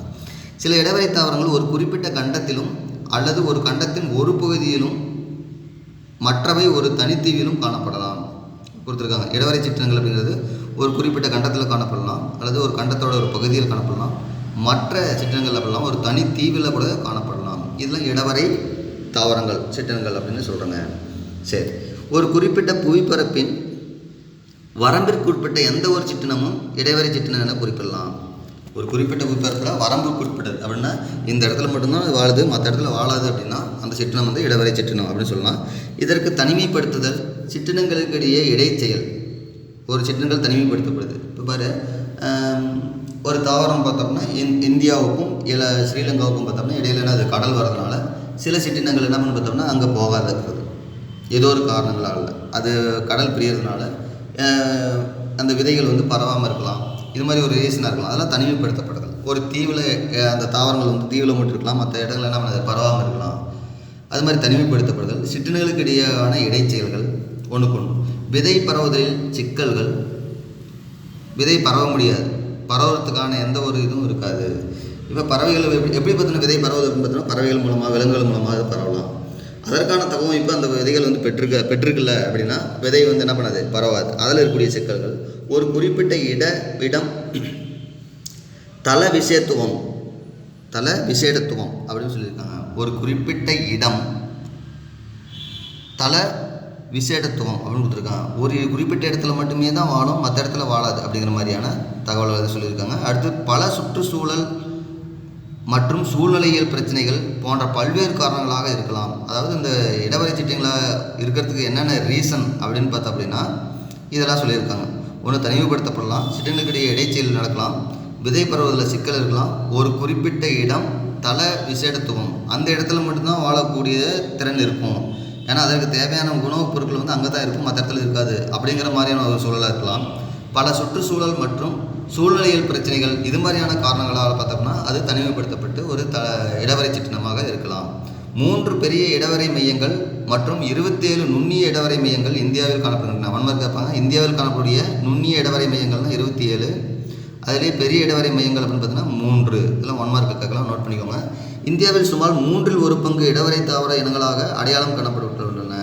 சில இடவரை தாவரங்கள் ஒரு குறிப்பிட்ட கண்டத்திலும் அல்லது ஒரு கண்டத்தின் ஒரு பகுதியிலும் மற்றவை ஒரு தனித்தீவிலும் காணப்படலாம் கொடுத்துருக்காங்க. இடவரை சிற்றினங்கள் அப்படிங்கிறது ஒரு குறிப்பிட்ட கண்டத்தில் காணப்படலாம் அல்லது ஒரு கண்டத்தோட ஒரு பகுதியில் காணப்படலாம், மற்ற சிற்றினங்கள் அப்படிலாம் ஒரு தனித்தீவில் கூட காணப்படலாம். இதெல்லாம் இடவரை தாவரங்கள் சிற்றினங்கள் அப்படின்னு சொல்கிறாங்க. சரி, ஒரு குறிப்பிட்ட புவிப்பரப்பின் வரம்பிற்குட்பட்ட எந்த ஒரு சிற்றினமும் இடைவரை சிற்றினம் என குறிப்பிடலாம். ஒரு குறிப்பிட்ட புவிப்பரப்பில் வரம்புக்குட்பட்டது அப்படின்னா இந்த இடத்துல மட்டும்தான் வாழுது, மற்ற இடத்துல வாழாது அப்படின்னா அந்த சிற்றினம் வந்து இடவரை சிற்றினம் அப்படின்னு சொல்லலாம். இதற்கு தனிமைப்படுத்துதல் சிற்றினங்களுக்கு இடையே இடைச்செயல். ஒரு சிற்றினங்கள் தனிமைப்படுத்தப்படுது. இப்போ பாரு, ஒரு தாவரம் பார்த்தோம்னா இந்தியாவுக்கும் இல்லை ஸ்ரீலங்காவுக்கும் பார்த்தோம்னா இடையில அது கடல் வரதுனால சில சிற்றினங்கள் என்ன பண்ணி பார்த்தோம்னா அங்கே போகாத இருக்கிறது ஏதோ ஒரு காரணங்களால். அது கடல் பிரியறதுனால அந்த விதைகள் வந்து பரவாமல் இருக்கலாம். இது மாதிரி ஒரு ரீசனாக இருக்கலாம். அதெல்லாம் தனிமைப்படுத்தப்படுதல். ஒரு தீவில் அந்த தாவரங்கள் வந்து தீவில் மட்டும் இருக்கலாம், மற்ற இடங்கள் என்ன பண்ணது பரவாமல் இருக்கலாம். அது மாதிரி தனிமைப்படுத்தப்படுதல். சிற்றினங்களுக்கு இடையேயான இடைச்செயல்கள் ஒன்றுக்கொன்று. விதை பரவுதலில் சிக்கல்கள். விதை பரவ முடியாது, பரவுறதுக்கான எந்த ஒரு இதுவும் இருக்காது. இப்போ பறவைகள் எப்படி பார்த்தீங்கன்னா விதை பரவுவதற்கு பார்த்தீங்கன்னா பறவைகள் மூலமாக விலங்குகள் மூலமாக பரவலாம். அதற்கான தகவமைப்பு அந்த விதைகள் வந்து பெற்றிருக்கல அப்படின்னா விதை வந்து என்ன பண்ணாது பரவாது. அதில் இருக்கக்கூடிய சிக்கல்கள். ஒரு குறிப்பிட்ட இடம் தல விசேடத்துவம் அப்படின்னு சொல்லியிருக்காங்க. ஒரு குறிப்பிட்ட இடம் தல விசேடத்துவம் அப்படின்னு கொடுத்துருக்காங்க. ஒரு குறிப்பிட்ட இடத்துல மட்டுமே தான் வாழும், மற்ற இடத்துல வாழாது அப்படிங்கிற மாதிரியான தகவல்கள் சொல்லியிருக்காங்க. அடுத்து பல சுற்றுச்சூழல் மற்றும் சூழ்நிலையியல் பிரச்சனைகள் போன்ற பல்வேறு காரணங்களாக இருக்கலாம். அதாவது இந்த இடவரை சிற்றினங்களாக இருக்கிறதுக்கு என்னென்ன ரீசன் அப்படின்னு பார்த்தா அப்படின்னா இதெல்லாம் சொல்லியிருக்காங்க. ஒன்று, தனிமைப்படுத்தப்படலாம், சிற்றினங்களுக்கு இடையே இடைச்செயல் நடக்கலாம், விதை பரவுவதில் சிக்கல் இருக்கலாம், ஒரு குறிப்பிட்ட இடம் தல விசேடத்துவம் அந்த இடத்துல மட்டும்தான் வாழக்கூடிய திறன் இருக்கும், ஏன்னா அதற்கு தேவையான உணவுப் பொருட்கள் வந்து அங்கே தான் இருக்கும், மற்ற இடத்துல இருக்காது அப்படிங்கிற மாதிரியான ஒரு சூழலாக இருக்கலாம். பல சுற்றுச்சூழல் மற்றும் சூழ்நிலையியல் பிரச்சனைகள் இது மாதிரியான காரணங்களால் பார்த்தோம்னா அது தனிமைப்படுத்தப்பட்டு ஒரு இடவரை சிற்றினமாக இருக்கலாம். 3 பெரிய இடவரை மையங்கள் மற்றும் 27 நுண்ணிய இடவரை மையங்கள் இந்தியாவில் காணப்படுகின்றன. வன்மார்க் கேட்பாங்க. இந்தியாவில் காணக்கூடிய நுண்ணிய இடவரை மையங்கள்னா 27, அதிலே பெரிய இடவரை மையங்கள் அப்படின்னு பார்த்தீங்கன்னா 3. இதெல்லாம் 1 மார்க் கேட்கலாம், நோட் பண்ணிக்கோங்க. இந்தியாவில் சுமார் 1/3 இடவரை தாவர இனங்களாக அடையாளம் காணப்பட்டுள்ளன.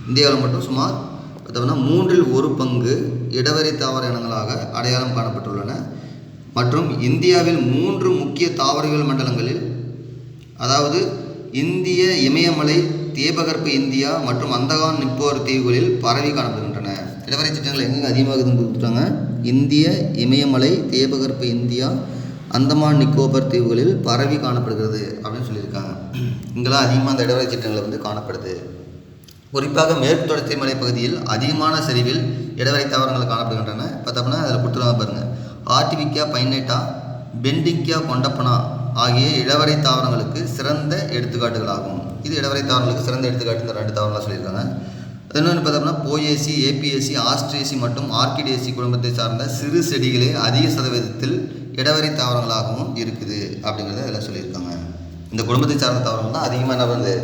இந்தியாவில் மட்டும் சுமார் பார்த்தோம்னா 1/3 இடவரை தாவர இனங்களாக அடையாளம் காணப்பட்டுள்ளன. மற்றும் இந்தியாவில் 3 முக்கிய தாவரவியல் மண்டலங்களில், அதாவது இந்திய இமயமலை, தீபகற்ப இந்தியா மற்றும் அந்தமான் நிக்கோபார் தீவுகளில் பரவி காணப்படுகின்றன. இடவரை சிற்றினங்கள் எங்கே அதிகமாகுதுன்னு கொடுத்துட்டாங்க. இந்திய இமயமலை, தீபகற்ப இந்தியா, அந்தமான் நிக்கோபார் தீவுகளில் பரவி காணப்படுகிறது அப்படின்னு சொல்லியிருக்காங்க. இங்கெல்லாம் அதிகமாக அந்த இடவரை சிற்றினங்கள் வந்து காணப்படுது. குறிப்பாக மேற்கு தொடர்ச்சி மலை பகுதியில் அதிகமான சரிவில் இடவரை தாவரங்கள் காணப்படுகின்றன. பார்த்தோம்னா அதில் கொடுத்துருவாங்க பாருங்கள். ஆர்டிவிக்கா பைனேட்டா, பெண்டிங்கியா கொண்டப்பனா ஆகிய இடவரை தாவரங்களுக்கு சிறந்த எடுத்துக்காட்டுகளாகும். இது இடவரை தாவரங்களுக்கு சிறந்த எடுத்துக்காட்டு இந்த 2 தாவரங்களாக சொல்லியிருக்காங்க. இன்னொன்று பார்த்தோம்னா போயேசி, ஏபிஎஸ்சி, ஆஸ்ட்ரேசி மற்றும் ஆர்கிடேசி குடும்பத்தை சார்ந்த சிறு செடிகளே அதிக சதவீதத்தில் இடவரை தாவரங்களாகவும் இருக்குது அப்படிங்கிறத இதில் சொல்லியிருக்காங்க. இந்த குடும்பத்தை சார்ந்த தாவரங்கள் தான் அதிகமாக என்ன வந்து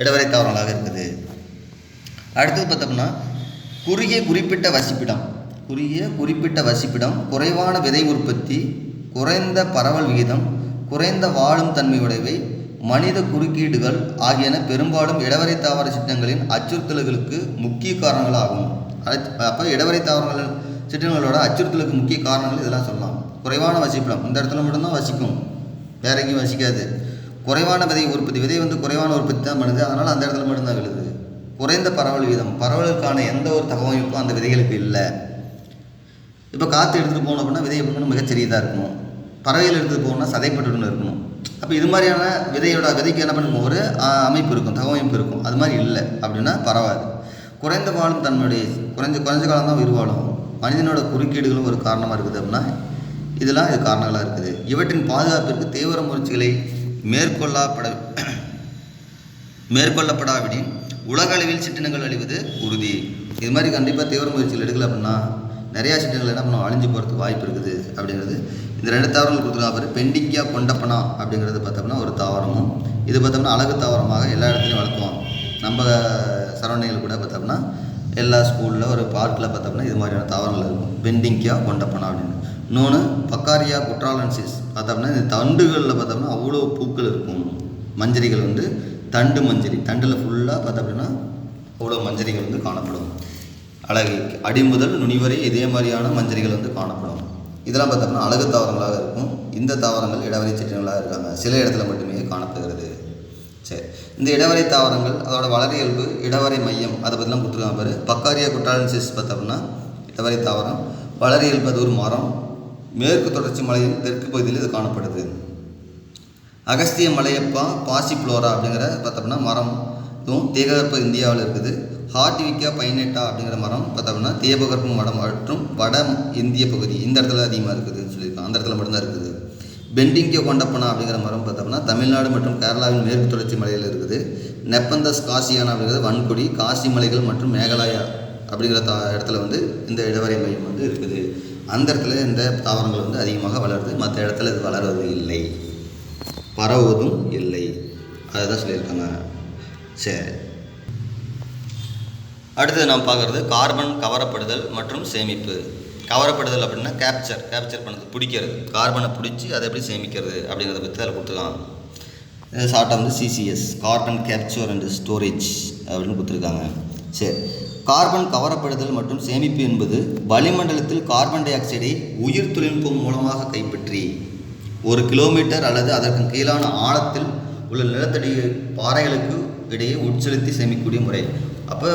இடவரை தாவரங்களாக இருக்குது. அடுத்தது பார்த்தோம்னா குறுகிய குறிப்பிட்ட வசிப்பிடம், குறைவான விதை உற்பத்தி, குறைந்த பரவல் விகிதம், குறைந்த வாழும் தன்மையுடையவை, மனித குறுக்கீடுகள் ஆகியன பெரும்பாலும் இடவரை தாவர சிற்றினங்களின் அச்சுறுத்தல்களுக்கு முக்கிய காரணங்களாகும். அப்போ இடவரை தாவரங்கள் சிற்றினங்களோட அச்சுறுத்தலுக்கு முக்கிய காரணங்கள் இதெல்லாம் சொல்லலாம். குறைவான வசிப்பிடம், இந்த இடத்துல மட்டும்தான் வசிக்கும், வேற எங்கேயும் வசிக்காது. குறைவான விதை உற்பத்தி, விதை வந்து குறைவான உற்பத்தி தான் பண்ணுது, அதனால் அந்த இடத்துல மட்டும்தான் விழுது. குறைந்த பரவல் வீதம், பரவலுக்கான எந்த ஒரு தகவமைப்பும் அந்த விதைகளுக்கு இல்லை. இப்போ காற்று எடுத்துகிட்டு போகணும் அப்படின்னா விதை எப்படின்னா மிகச்சிறியதாக இருக்கணும், பறவைகள் எடுத்துகிட்டு போகணும்னா சதைப்பட்டுன்னு இருக்கணும். அப்போ இது மாதிரியான விதைக்கு என்ன பண்ணுவோம், ஒரு அமைப்பு இருக்கும், தகவமைப்பு இருக்கும். அது மாதிரி இல்லை அப்படின்னா பரவாது. குறைந்த வாழும் தன்மையுடைய குறைஞ்ச காலம் தான் உயிர் வாழும். மனிதனோட குறுக்கீடுகளும் ஒரு காரணமாக இருக்குது அப்படின்னா இதெல்லாம் இது காரணங்களாக இருக்குது. இவற்றின் பாதுகாப்பிற்கு தீவிர முயற்சிகளை மேற்கொள்ளப்படாவிடின் உலக அளவில் சிற்றினங்கள் அழிவது உறுதி. இது மாதிரி கண்டிப்பாக தீவிர முயற்சிகள் எடுக்கல அப்படின்னா நிறையா சிட்டங்கள் என்ன பண்ணும், அழிஞ்சு போகிறதுக்கு வாய்ப்பு இருக்குது அப்படிங்கிறது. இந்த 2 தாவரங்கள் கொடுத்துருக்காங்க. பெண்டிங்கியா கொண்டப்பனா அப்படிங்கிறது பார்த்தோம்னா ஒரு தாவரமும், இது பார்த்தோம்னா அழகு தாவரமாக எல்லா இடத்துலையும் வளர்த்துவோம். நம்ம சரௌண்டிங்கில் கூட பார்த்தோம்னா எல்லா ஸ்கூலில் ஒரு பார்க்கில் பார்த்தோம்னா இது மாதிரியான தாவரங்கள் இருக்கும். பெண்டிங்கியா கொண்டப்பனா அப்படின்னு. இன்னொன்று பக்காரியா குட்ராலன்சிஸ் பார்த்தோம்னா இந்த தண்டுகளில் பார்த்தோம்னா அவ்வளோ பூக்கள் இருக்கும். மஞ்சரிகள் வந்து தண்டு மஞ்சரி, தண்டில் ஃபுல்லாக பார்த்தோம் அப்படின்னா அவ்வளோ மஞ்சரிகள் வந்து காணப்படும். அழகு அடி முதல் நுனி வரை இதே மாதிரியான மஞ்சரிகள் வந்து காணப்படும். இதெல்லாம் பார்த்தோம்னா அழகு தாவரங்களாக இருக்கும். இந்த தாவரங்கள் இடவரை சிற்றங்களாக இருக்காங்க, சில இடத்துல மட்டுமே காணப்படுகிறது. சரி, இந்த இடவரை தாவரங்கள் அதோட வளர இயல்பு, இடவரை மையம், அதை பற்றிலாம் கொடுத்துருக்காங்க பாரு. பக்காரியா குட்ராலன்சிஸ் பார்த்தோம்னா இடவரை தாவரம், வளர இயல்பு அது ஒரு மரம், மேற்கு தொடர்ச்சி மலையின் தெற்கு பகுதியில் இது காணப்படுது. அகஸ்திய மலையப்பா பாசிப்ளோரா அப்படிங்கிற பார்த்தோம்னா மரம், இதுவும் தீபகற்ப இந்தியாவில் இருக்குது. ஹார்டிவிக்கா பைனேட்டா அப்படிங்கிற மரம் பார்த்தோம்னா தீபகற்ப மடம் மற்றும் வட இந்திய பகுதி, இந்த இடத்துல அதிகமாக இருக்குதுன்னு சொல்லியிருக்காங்க, அந்த இடத்துல மட்டும்தான் இருக்குது. பெண்டிங்கியா கொண்டப்பனா அப்படிங்கிற மரம் பார்த்தோம்னா தமிழ்நாடு மற்றும் கேரளாவின் மேற்கு தொடர்ச்சி மலையில் இருக்குது. நெப்பந்தஸ் காசியானா அப்படிங்கிறது வன்கொடி, காசி மலைகள் மற்றும் மேகாலயா அப்படிங்கிற இடத்துல வந்து இந்த இடவரை மையம் வந்து இருக்குது. அந்த இடத்துல இந்த தாவரங்கள் வந்து அதிகமாக வளருது, மற்ற இடத்துல இது வளர்வது இல்லை, பரவுவதும் இல்லை, அதுதான் சொல்லியிருக்காங்க. சரி, அடுத்தது நாம் பார்க்குறது கார்பன் கவரப்படுதல் மற்றும் சேமிப்பு. கவரப்படுதல் அப்படின்னா கேப்சர் பண்ணுறது, பிடிக்கிறது, கார்பனை பிடிச்சி அதை எப்படி சேமிக்கிறது அப்படிங்கிறத பற்றி அதில் கொடுத்துருக்காங்க. ஷார்ட்டாக வந்து CCS, carbon capture and storage அப்படின்னு கொடுத்துருக்காங்க. சரி, கார்பன் கவரப்படுதல் மற்றும் சேமிப்பு என்பது வளிமண்டலத்தில் கார்பன் டை ஆக்சைடை உயிர் தொழில்நுட்பம் மூலமாக கைப்பற்றி 1 கிலோமீட்டர் அல்லது அதற்கு கீழான ஆழத்தில் உள்ள நிலத்தடி பாறைகளுக்கு இடையே உட்செலுத்தி சேமிக்கக்கூடிய முறை. அப்போ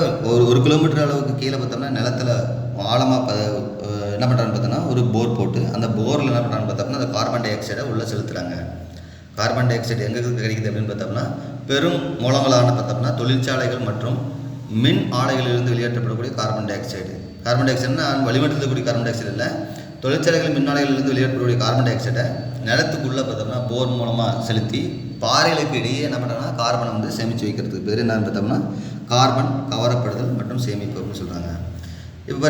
ஒரு கிலோமீட்டர் அளவுக்கு கீழே பார்த்தோம்னா நிலத்தில் ஆழமாக என்ன பண்ணுறான்னு பார்த்தோம்னா ஒரு போர் போட்டு அந்த போரில் என்ன பண்ணுறான்னு பார்த்தோம்னா அந்த கார்பன் டை ஆக்சைடை உள்ளே செலுத்துகிறாங்க. கார்பன் டை ஆக்சைடு எங்கே கிடைக்குது அப்படின்னு பார்த்தோம்னா பெரும் மூலங்களான பார்த்தோம்னா தொழிற்சாலைகள் மற்றும் மின் ஆலைகளிலிருந்து வெளியேற்றப்படக்கூடிய கார்பன் டை ஆக்சைடு. கார்பன் டை ஆக்சைடுனா வளிமண்டலத்தில் கூடிய கார்பன் டை ஆக்சைடு இல்லை, தொழிற்சாலைகள் மின் ஆலைகளிலிருந்து வெளியேற்றப்படக்கூடிய கார்பன் டை ஆக்சைடை நிலத்துக்குள்ளே பார்த்தோம்னா போர் மூலமாக செலுத்தி பாறைகளுக்கு இடையே என்ன பண்ணுறாங்கன்னா கார்பனை வந்து சேமித்து வைக்கிறதுக்கு பேர் என்னன்னு பார்த்தோம்னா கார்பன் கவரப்படுதல் மற்றும் சேமிப்பு அப்படின்னு சொல்கிறாங்க. இப்போ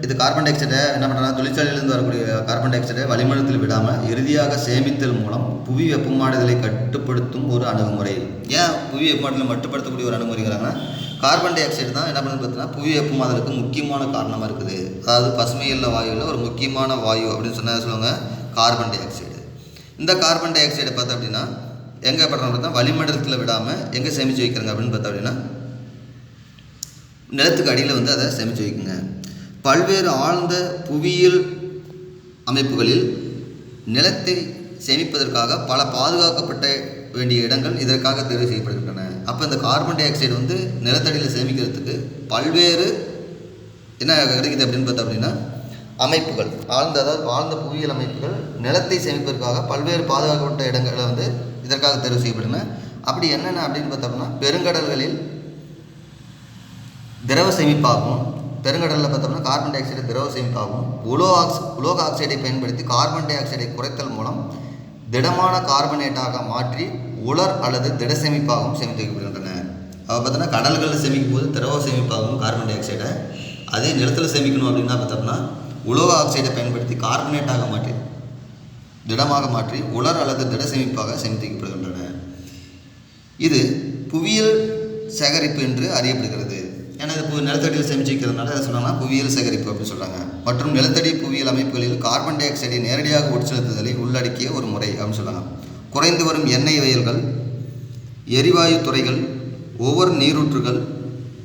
இது கார்பன் டை ஆக்சைடை என்ன பண்ணுறாங்க, தொழிற்சாலையிலிருந்து வரக்கூடிய கார்பன் டை ஆக்சைடை வளிமண்டலத்தில் விடாமல் இறுதியாக சேமித்தல் மூலம் புவி வெப்பமாடுதலை கட்டுப்படுத்தும் ஒரு அணுகுமுறை. ஏன் புவி வெப்பமாடுதலை மட்டுப்படுத்தக்கூடிய ஒரு அணுகுமுறைங்கிறாங்கன்னா கார்பன் டை ஆக்சைடு தான் என்ன பண்ணுறது பார்த்தீங்கன்னா புவி வெப்பமாதலுக்கு முக்கியமான காரணமாக இருக்குது. அதாவது பசுமையுள்ள வாயுவில் ஒரு முக்கியமான வாயு அப்படின்னு சொல்லுவாங்க கார்பன் டை ஆக்சைடு. இந்த கார்பன் டை ஆக்சைடை பார்த்தா அப்படின்னா எங்கே பண்ணுறோம் பார்த்தா வளிமண்டலத்தில் விடாமல் எங்கே சேமித்து வைக்கிறாங்க அப்படின்னு பார்த்தா அப்படின்னா நிலத்துக்கு அடியில் வந்து அதை சேமித்து வைக்குங்க. பல்வேறு ஆழ்ந்த புவியியல் அமைப்புகளில் நிலத்தை சேமிப்பதற்காக பல பாதுகாக்கப்பட்ட வேண்டிய இடங்கள் இதற்காக தேர்வு செய்யப்படுகின்றன. அப்போ இந்த கார்பன் டை ஆக்சைடு வந்து நிலத்தடியில் சேமிக்கிறதுக்கு பல்வேறு என்ன கிடைக்குது அப்படின்னு பார்த்தா அப்படின்னா அமைப்புகள், ஆழ்ந்த புவியியல் அமைப்புகள் நிலத்தை சேமிப்பதற்காக பல்வேறு பாதுகாக்கப்பட்ட இடங்களை வந்து இதற்காக தேர்வு செய்யப்படுகின்றன. அப்படி என்னென்ன அப்படின்னு பார்த்தோம்னா பெருங்கடல்களில் திரவ சேமிப்பாகும், பெருங்கடலில் பார்த்தோம்னா கார்பன் டை ஆக்சைடு திரவ சேமிப்பாகும். உலோக ஆக்சைடை பயன்படுத்தி கார்பன் டை ஆக்சைடை குறைத்தல் மூலம் திடமான கார்பனேட்டாக மாற்றி உலர் அல்லது திட சேமிப்பாகவும் சேமித்து வைக்கப்படுகின்றன. அப்போ பார்த்தோன்னா கடல்களில் சேமிக்கும் போது திரவ சேமிப்பாகும் கார்பன் டை ஆக்சைடை, அதே நிலத்தில் சேமிக்கணும் அப்படின்னா பார்த்தோம்னா உலோக ஆக்சைடை பயன்படுத்தி கார்பனேட்டாக மாற்றி திடமாக மாற்றி உலர் அல்லது திட சேமிப்பாக சேமித்து வைக்கப்படுகின்றன. இது புவியியல் சேகரிப்பு என்று அறியப்படுகிறது. ஏன்னா இது நிலத்தடியில் சேமித்து வைக்கிறதுனால அதை சொன்னாங்கன்னா புவியியல் சேகரிப்பு அப்படின்னு சொல்கிறாங்க. மற்றும் நிலத்தடி புவியியல் அமைப்புகளில் கார்பன் டை ஆக்சைடை நேரடியாக உட்செலுத்துதலை உள்ளடக்கிய ஒரு முறை அப்படின்னு சொல்கிறாங்க. குறைந்து வரும் எண்ணெய் வயல்கள், எரிவாயு துறைகள், ஒவ்வொரு நீரூற்றுகள்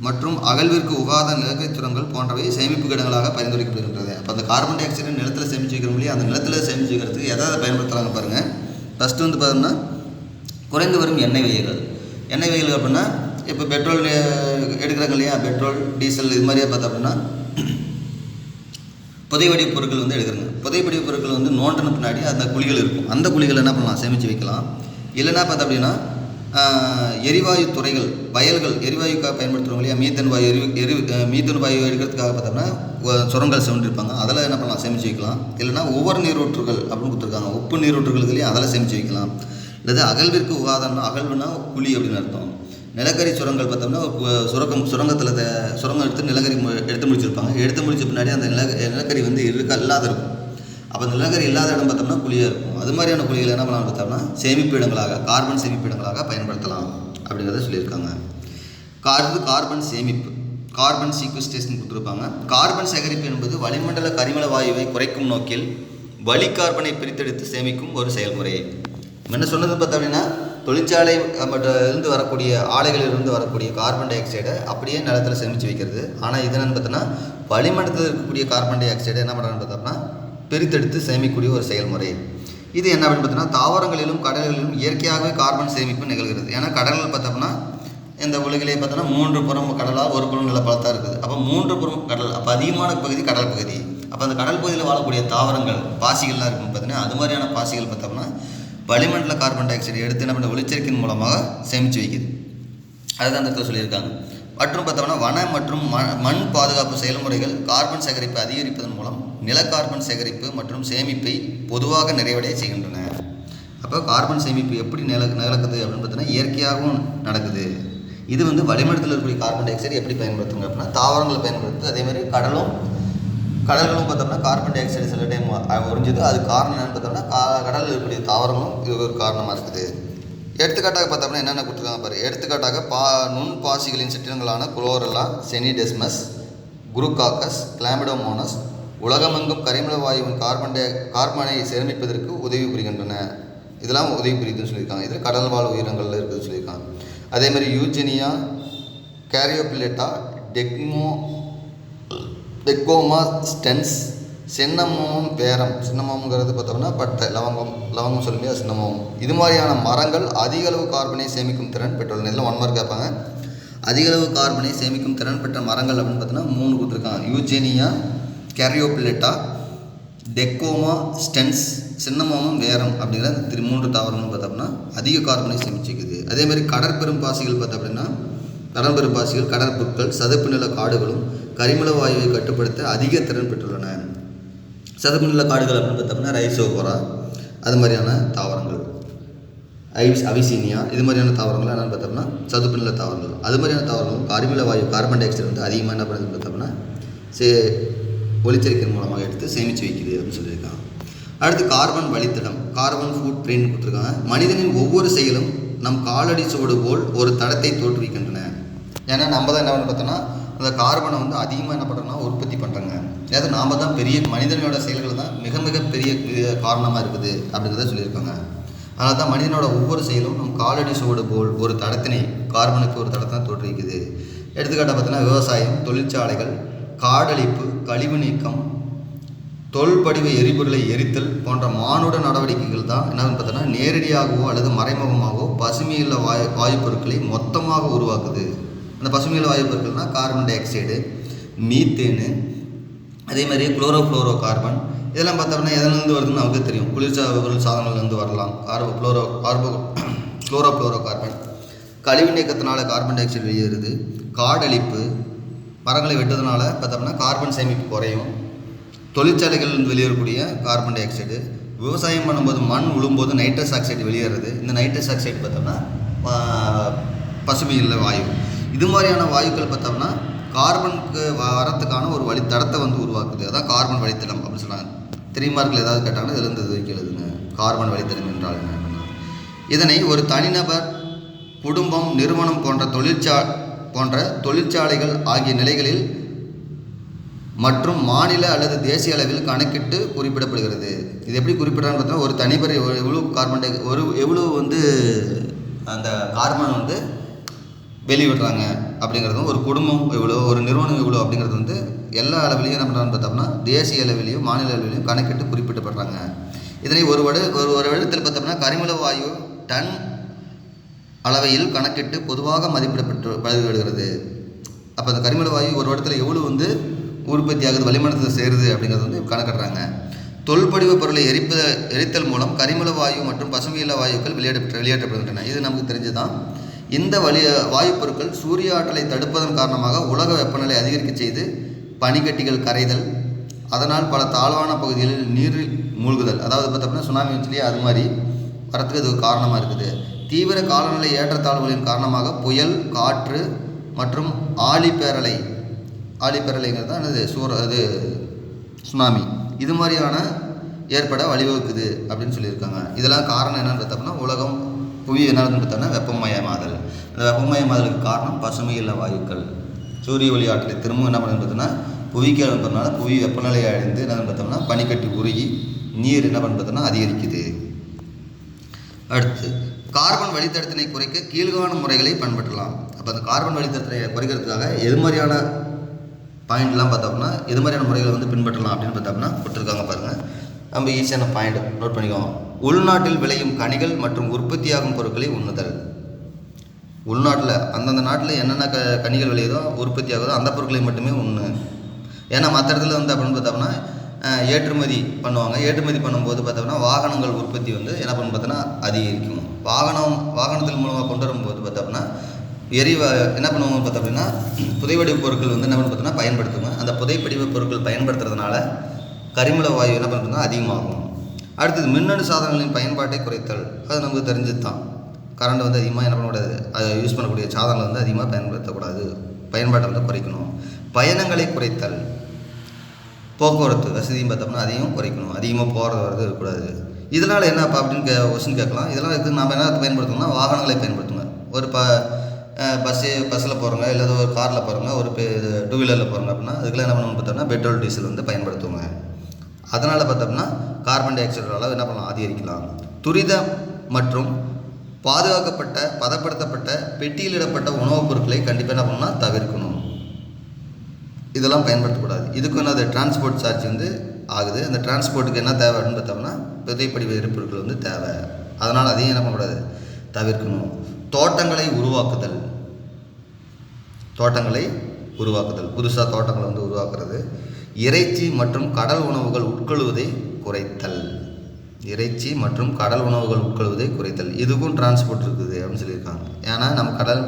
மற்றும் அகழ்விற்கு உகாத நிலக்கரித்துறங்கள் போன்றவை சேமிப்பு கிடங்களாக பரிந்துரைக்கப்படுகின்றது. அப்போ அந்த கார்பன் டை ஆக்சைடை நிலத்தில் சேமித்து வைக்கிற முடியும், அந்த நிலத்தில் சேமித்து வைக்கிறதுக்கு எதாவது பயன்படுத்துகிறாங்க பாருங்கள். ஃபஸ்ட்டு வந்து பார்த்தோம்னா குறைந்து வரும் எண்ணெய் வயல்கள் அப்படின்னா இப்போ பெட்ரோல் எடுக்கிறாங்க இல்லையா, பெட்ரோல் டீசல் இது மாதிரியே பார்த்தோம் அப்படின்னா புதைவடி பொருட்கள் வந்து எடுக்கிறாங்க. புதைவடி பொருட்கள் வந்து நோண்டின பின்னாடி அந்த குழிகள் இருக்கும், அந்த குழிகள் என்ன பண்ணலாம் சேமித்து வைக்கலாம். இல்லைன்னா பார்த்தோம் அப்படின்னா எரிவாயு துறைகள், வயல்கள் எரிவாயுக்காக பயன்படுத்துகிறவங்க இல்லையா, மீத்தன் வாயு எடுக்கிறதுக்காக பார்த்தோம்னா சுரங்கள் செவண்டிருப்பாங்க, அதில் என்ன பண்ணலாம் சேமித்து வைக்கலாம். இல்லைனா ஒவ்வொரு நீரூற்றுகள் அப்படின்னு கொடுத்துருக்காங்க, உப்பு நீரூற்றுகளுக்கு இல்லையா அதில் சேமித்து வைக்கலாம். அல்லது அகழ்விற்கு உகாதம்னா அகழ்வுனா குழி அப்படின்னு அர்த்தம். நிலக்கரி சுரங்கள் பார்த்தோம்னா சுரங்கத்தில் சுரங்கம் எடுத்து நிலக்கரி எடுத்து முடிச்சிருப்பாங்க. எடுத்து முடிச்ச பின்னாடி அந்த நிலக்கரி வந்து இல்லாத இருக்கும். அப்போ அந்த நிலக்கரி இல்லாத இடம் பார்த்தோம்னா குழியாக இருக்கும். அது மாதிரியான குழிகள் என்ன பண்ணலாம் பார்த்தோம்னா சேமிப்பு இடங்களாக, கார்பன் சேமிப்பு இடங்களாக பயன்படுத்தலாம் அப்படிங்கிறத சொல்லியிருக்காங்க. கார்பன் சேமிப்பு, கார்பன் சீக்வெஸ்ட்ரேஷன் கொடுத்துருப்பாங்க. கார்பன் சேகரிப்பு என்பது வளிமண்டல கரிமல வாயுவை குறைக்கும் நோக்கில் வளி கார்பனை பிரித்தெடுத்து சேமிக்கும் ஒரு செயல்முறை. என்ன சொன்னது பார்த்தோம்னா தொழிற்சாலை இருந்து வரக்கூடிய ஆலைகளிலிருந்து வரக்கூடிய கார்பன் டை ஆக்சைடை அப்படியே நிலத்தில் சேமித்து வைக்கிறது. ஆனால் இது என்னென்னு பார்த்தோன்னா வளிமண்டலத்தில் இருக்கக்கூடிய கார்பன் டை ஆக்சைடை என்ன பண்ணுறான்னு பார்த்தோம்னா பிரித்தெடுத்து சேமிக்கக்கூடிய ஒரு செயல்முறை. இது என்ன அப்படின்னு பார்த்தோன்னா தாவரங்களிலும் கடல்களிலும் இயற்கையாகவே கார்பன் சேமிப்பு நிகழ்கிறது. ஏன்னா கடல்கள் பார்த்தோம்னா இந்த உலகிலே பார்த்தோன்னா 3 புறம் கடலாக ஒரு புறம் நிலப்பலத்தான் இருக்குது. அப்போ 3 புறம் கடல், அப்போ அதிகமான பகுதி கடல் பகுதி. அப்போ அந்த கடல் பகுதியில் வாழக்கூடிய தாவரங்கள் பாசிகள்லாம் இருக்குன்னு பார்த்தீங்கன்னா அது மாதிரியான பாசிகள் பார்த்தோம்னா வளிமண்டல கார்பன் டை ஆக்சைடு எடுத்து என்ன பண்ண ஒளிச்சேர்க்கையின் மூலமாக சேமித்து வைக்குது. அதுதான் அந்த இடத்துல சொல்லியிருக்காங்க. மற்றும் பார்த்தோம்னா வன மற்றும் மண் பாதுகாப்பு செயல்முறைகள் கார்பன் சேகரிப்பை அதிகரிப்பதன் மூலம் நில கார்பன் சேகரிப்பு மற்றும் சேமிப்பை பொதுவாக நிறைவடைய செய்கின்றன. அப்போ கார்பன் சேமிப்பு எப்படி நடக்குது அப்படின்னு பார்த்தோன்னா இயற்கையாகவும் நடக்குது. இது வந்து வளிமண்டலத்தில் இருக்கக்கூடிய கார்பன் டை ஆக்சைடு எப்படி பயன்படுத்துங்க அப்படின்னா தாவரங்களை பயன்படுத்துது. அதேமாதிரி கடல்களும் பார்த்தோம்னா கார்பன் டை ஆக்சைடு சில டைம் உறிஞ்சுது. அது காரணம் என்னென்னு பார்த்தோம்னா கடலில் இருக்கக்கூடிய தாவரங்களும் இது ஒரு காரணமாக இருக்குது. எடுத்துக்காட்டாக பார்த்தோம்னா என்னென்ன கொடுத்துருக்காங்க பாரு. எடுத்துக்காட்டாக நுண் பாசிகளின் சிற்றினங்களான குளோரெல்லா, செனிடெஸ்மஸ், குருகாக்கஸ், கிளாமிடோமோனஸ் உலகமெங்கும் கரிமல வாயுவின் கார்பனை சேமிப்பதற்கு உதவி புரிகின்றன. இதெல்லாம் உதவி புரியுதுன்னு சொல்லியிருக்காங்க. இதில் கடல் வாழ் உயிரினங்கள் இருக்குதுன்னு சொல்லியிருக்காங்க. அதேமாதிரி யூஜெனியா, கேரியோபிலேட்டா, டெக்கோமா ஸ்டென்ஸ், சின்னமோம் வேரம், சின்னமோங்கிறது பார்த்தோம்னா பட்டை, லவங்கம் சொல்லி சின்னமோம். இது மாதிரியான மரங்கள் அதிக அளவு கார்பனை சேமிக்கும் திறன் பெற்றுள்ளன. இதில் 1 மார்க் கேட்பாங்க. அதிக அளவு கார்பனை சேமிக்கும் திறன் பெற்ற மரங்கள் அப்படின்னு பார்த்தோன்னா 3 கொடுத்துருக்காங்க. யூஜெனியா, கேரியோபிலேட்டா, டெக்கோமா ஸ்டென்ஸ், சின்னமோமும் வேரம் அப்படிங்கிற 3 தாவரங்கள் பார்த்தோம்னா அதிக கார்பனை சேமிச்சுக்குது. அதேமாதிரி கடற்பெரும் பாசிகள் பார்த்தோம் அப்படின்னா கடற்பெரும் பாசிகள் கடற்புற்கள் சதுப்பு நில காடுகளும் கரிமல வாயுவை கட்டுப்படுத்த அதிக திறன் பெற்றுள்ளன. சதுப்பு நில காடுகள் அப்படின்னு பார்த்தோம்னா ரைசோபோரா அது மாதிரியான தாவரங்கள், அவிசீனியா இது மாதிரியான தாவரங்கள் என்னென்னு பார்த்தோம்னா சதுப்பு நில தாவரங்கள். அது மாதிரியான தாவரங்களும் கரிமல வாயு கார்பன் டை ஆக்சைடு வந்து அதிகமாக என்ன பண்ணுறது பார்த்தோம்னா ஒளிச்சேர்க்கையின் மூலமாக எடுத்து சேமித்து வைக்குது அப்படின்னு சொல்லியிருக்காங்க. அடுத்து கார்பன் வழித்தடம், கார்பன் ஃபுட் பிரிண்ட் கொடுத்துருக்காங்க. மனிதனின் ஒவ்வொரு செயலும் நம் காலடி சுவடு போல் ஒரு தடத்தை தோற்றுவிக்கின்றன. ஏன்னா நம்ம தான் என்ன பண்ண பார்த்தோம்னா அந்த கார்பனை வந்து அதிகமாக என்ன பண்ணுறோம்னா உற்பத்தி பண்ணுறாங்க. அதாவது நாம் தான் பெரிய மனிதனோட செயல்கள் தான் மிக மிக பெரிய காரணமாக இருக்குது அப்படிங்கிறத சொல்லியிருக்காங்க. அதனால தான் மனிதனோட ஒவ்வொரு செயலும் நம் காலடி சுவடு போல் ஒரு தடத்தினை கார்பனுக்கு ஒரு தடத்தை தோற்றுவிக்குது. எடுத்துக்காட்டாக பார்த்தோன்னா விவசாயம், தொழிற்சாலைகள், காடழிப்பு, கழிவு நீக்கம், தொல்படிவ எரிபொருளை எரித்தல் போன்ற மானுட நடவடிக்கைகள் தான் என்னன்னு பார்த்தோன்னா நேரடியாகவோ அல்லது மறைமுகமாகவோ பசுமையுள்ள வாயு பொருட்களை மொத்தமாக உருவாக்குது. அந்த பசுமையுள்ள வாயு பொருட்கள்னால் கார்பன் டை ஆக்சைடு, மீத்தேனு, அதே மாதிரி குளோரோஃப்ளோரோ கார்பன். இதெல்லாம் பார்த்தோம்னா எதுலேருந்து வருதுன்னு நமக்கு தெரியும். குளிர்சாதன சாதனங்கள்லேருந்து வரலாம். Chlorofluoro carbon. கழிவு நீக்கத்தினால கார்பன் டை ஆக்சைடு வெளியேறுது. காடழிப்பு, மரங்களை வெட்டுறதுனால பார்த்தோம்னா கார்பன் சேமிப்பு குறையும். தொழிற்சாலைகளிலிருந்து வெளியேறக்கூடிய கார்பன் டை ஆக்சைடு, விவசாயம் பண்ணும்போது மண் உழும்போது நைட்ரஸ் ஆக்சைடு வெளியேறது. இந்த நைட்ரஸ் ஆக்சைடு பார்த்தோம்னா பசுமையுள்ள வாயு. இது மாதிரியான வாயுக்கள் பார்த்தோம்னா கார்பனுக்கு வரத்துக்கான ஒரு வழித்தடத்தை வந்து உருவாக்குது. அதான் கார்பன் வழித்தடம் அப்படின்னு சொல்கிறாங்க. 3 மார்க்கில் ஏதாவது கேட்டாங்கன்னா இதிலிருந்து இது எழுதுங்க. கார்பன் வழித்தடம் என்றால் என்ன? இதனை ஒரு தனிநபர், குடும்பம், நிறுவனம் போன்ற தொழிற்சாலைகள் ஆகிய நிலைகளில் மற்றும் மாநில அல்லது தேசிய அளவில் கணக்கிட்டு குறிப்பிடப்படுகிறது. இது எப்படி குறிப்பிட்றான்னு பார்த்தா ஒரு தனிபர் எவ்வளோ கார்பன் டை எவ்வளோ வந்து அந்த கார்பன் வந்து வெளியிடுறாங்க அப்படிங்கிறதும், ஒரு குடும்பம் எவ்வளோ, ஒரு நிறுவனம் எவ்வளோ அப்படிங்கிறது வந்து எல்லா அளவிலையும் என்ன பண்ணுறான்னு பார்த்தோம்னா தேசிய அளவிலையும் மாநில அளவிலையும் கணக்கிட்டு குறிப்பிடப்படுறாங்க. இதனை ஒரு வருடத்தில் பார்த்தோம்னா கரிமல வாயு டன் அளவையில் கணக்கிட்டு பொதுவாக மதிப்பிடப்பட்டு பதிவிடுகிறது. அப்போ அந்த கரிமல வாயு ஒரு வருடத்தில் எவ்வளோ வந்து உற்பத்தி ஆகுது, வளிமண்டலத்தில் சேருது அப்படிங்கிறது வந்து கணக்கிடுறாங்க. தொல்படிவ பொருளை எரித்தல் மூலம் கரிமல வாயு மற்றும் பசுமையில்ல வாயுக்கள் வெளியேற்றப்படுகின்றன. இது நமக்கு தெரிஞ்சுதான். இந்த வாயு பொருட்கள் சூரிய ஆற்றலை தடுப்பதன் காரணமாக உலக வெப்பநிலை அதிகரிக்க செய்து பனிக்கட்டிகள் கரைதல், அதனால் பல தாழ்வான பகுதிகளில் நீரில் மூழ்குதல், அதாவது பார்த்தோம்னா சுனாமி வச்சுலேயே அது மாதிரி வரத்துக்கு இது காரணமாக இருக்குது. தீவிர காலநிலை ஏற்றத்தாழ்வுகளின் காரணமாக புயல், காற்று மற்றும் ஆழிப்பேரலைங்கிறது தான் அது சுனாமி இது மாதிரியான ஏற்பட வழிவகுக்குது அப்படின்னு சொல்லியிருக்காங்க. இதெல்லாம் காரணம் என்னென்னு பார்த்தோம்னா உலகம் புவி என்னன்னு பார்த்தோம்னா வெப்பமயமாதல். அந்த வெப்பமயமாதலுக்கு காரணம் பசுமை இல்ல வாயுக்கள். சூரிய ஒளி ஆற்றலை திரும்ப என்ன பண்ணுன்னு பார்த்தோம்னா புவிக்கு அனுப்புறதுனால புவி வெப்பநிலையை அடைந்து என்னென்னு பார்த்தோம்னா பனிக்கட்டி உருகி நீர் என்ன பண்ண பார்த்தோம்னா அதிகரிக்குது. அடுத்து கார்பன் வழித்தடத்தினை குறைக்க கீழ்காணும் முறைகளை பயன்படுத்தலாம். அப்போ அந்த கார்பன் வழித்தடத்தினை குறைக்கிறதுக்காக எது மாதிரியான பாயிண்ட்லாம் பார்த்தோம்னா எது மாதிரியான முறைகளை வந்து பின்பற்றலாம் அப்படின்னு பார்த்தோம்னா கொடுத்துருக்காங்க பாருங்கள். நம்ம ஈஸியான பாயிண்ட் நோட் பண்ணிக்கோங்க. உள்நாட்டில் விளையும் கனிகள் மற்றும் உற்பத்தியாகும் பொருட்களை உண்ணுதல். உள்நாட்டில் அந்தந்த நாட்டில் என்னென்ன கனிகள் விளையுதோ உற்பத்தி ஆகுதோ அந்த பொருட்களை மட்டுமே உண்ணு. ஏன்னா மற்ற இடத்துல வந்து அப்படின்னு பார்த்தோம்னா ஏற்றுமதி பண்ணுவாங்க. ஏற்றுமதி பண்ணும்போது பார்த்தோம்னா வாகனங்கள் உற்பத்தி வந்து என்ன பண்ணு பார்த்தோன்னா அதிகரிக்கும். வாகனத்தின் மூலமாக கொண்டு வரும்போது பார்த்தோம்னா என்ன பண்ணுவாங்க பார்த்தோம்னா புதைவடிவ பொருட்கள் வந்து என்ன பண்ணு பார்த்தோம்னா பயன்படுத்துவாங்க. அந்த புதைப்படிவ பொருட்கள் பயன்படுத்துறதுனால கரிமல வாயு என்ன பண்ணுறதுனா அதிகமாகும். அடுத்தது மின்னணு சாதனங்களின் பயன்பாட்டை குறைத்தல். அது நமக்கு தெரிஞ்சது தான். கரண்ட் வந்து அதிகமாக என்ன பண்ணக்கூடாது, அதை யூஸ் பண்ணக்கூடிய சாதனங்கள் வந்து அதிகமாக பயன்படுத்தக்கூடாது, பயன்பாட்டை வந்து குறைக்கணும். பயணங்களை குறைத்தல். போக்குவரத்து வசதியும் பார்த்தோம்னா அதையும் குறைக்கணும். அதிகமாக போகிறது வரது இருக்கக்கூடாது. இதனால் என்னப்பா அப்படின்னு கொஸ்டின் கேட்கலாம். இதெல்லாம் இதுக்கு நம்ம என்ன பயன்படுத்தணும்னா வாகனங்களை பயன்படுத்துங்க. ஒரு பஸ்ஸில் போகிறோங்க, இல்லை ஒரு காரில் போகிறோங்க, ஒரு 2 வீலரில் போகிறோங்க அப்படின்னா அதுக்கெல்லாம் என்ன பண்ணணும்னு பார்த்தோம்னா பெட்ரோல் டீசல் வந்து பயன்படுத்துவோங்க. அதனால் பார்த்தோம்னா கார்பன் டை ஆக்சைடு அளவு என்ன பண்ணலாம் அதிகரிக்கலாம். துரித மற்றும் பாதுகாக்கப்பட்ட பதப்படுத்தப்பட்ட பெட்டியிலிடப்பட்ட உணவுப் பொருட்களை கண்டிப்பாக என்ன பண்ணணும்னா தவிர்க்கணும். இதெல்லாம் பயன்படுத்தக்கூடாது. இதுக்கு என்னது டிரான்ஸ்போர்ட் சார்ஜ் வந்து ஆகுது. அந்த டிரான்ஸ்போர்ட்டுக்கு என்ன தேவை அப்படின்னு பார்த்தோம்னா புதைப்படிவ எரிபொருட்கள் வந்து தேவை. அதனால் அதையும் என்ன பண்ணக்கூடாது தவிர்க்கணும். தோட்டங்களை உருவாக்குதல். புதுசாக தோட்டங்களை வந்து உருவாக்குறது. இறைச்சி மற்றும் கடல் உணவுகள் உட்கொள்வதை குறைத்தல். இதுக்கும் டிரான்ஸ்போர்ட் இருக்குது அப்படின்னு சொல்லியிருக்காங்க. ஏன்னா நம்ம கடல்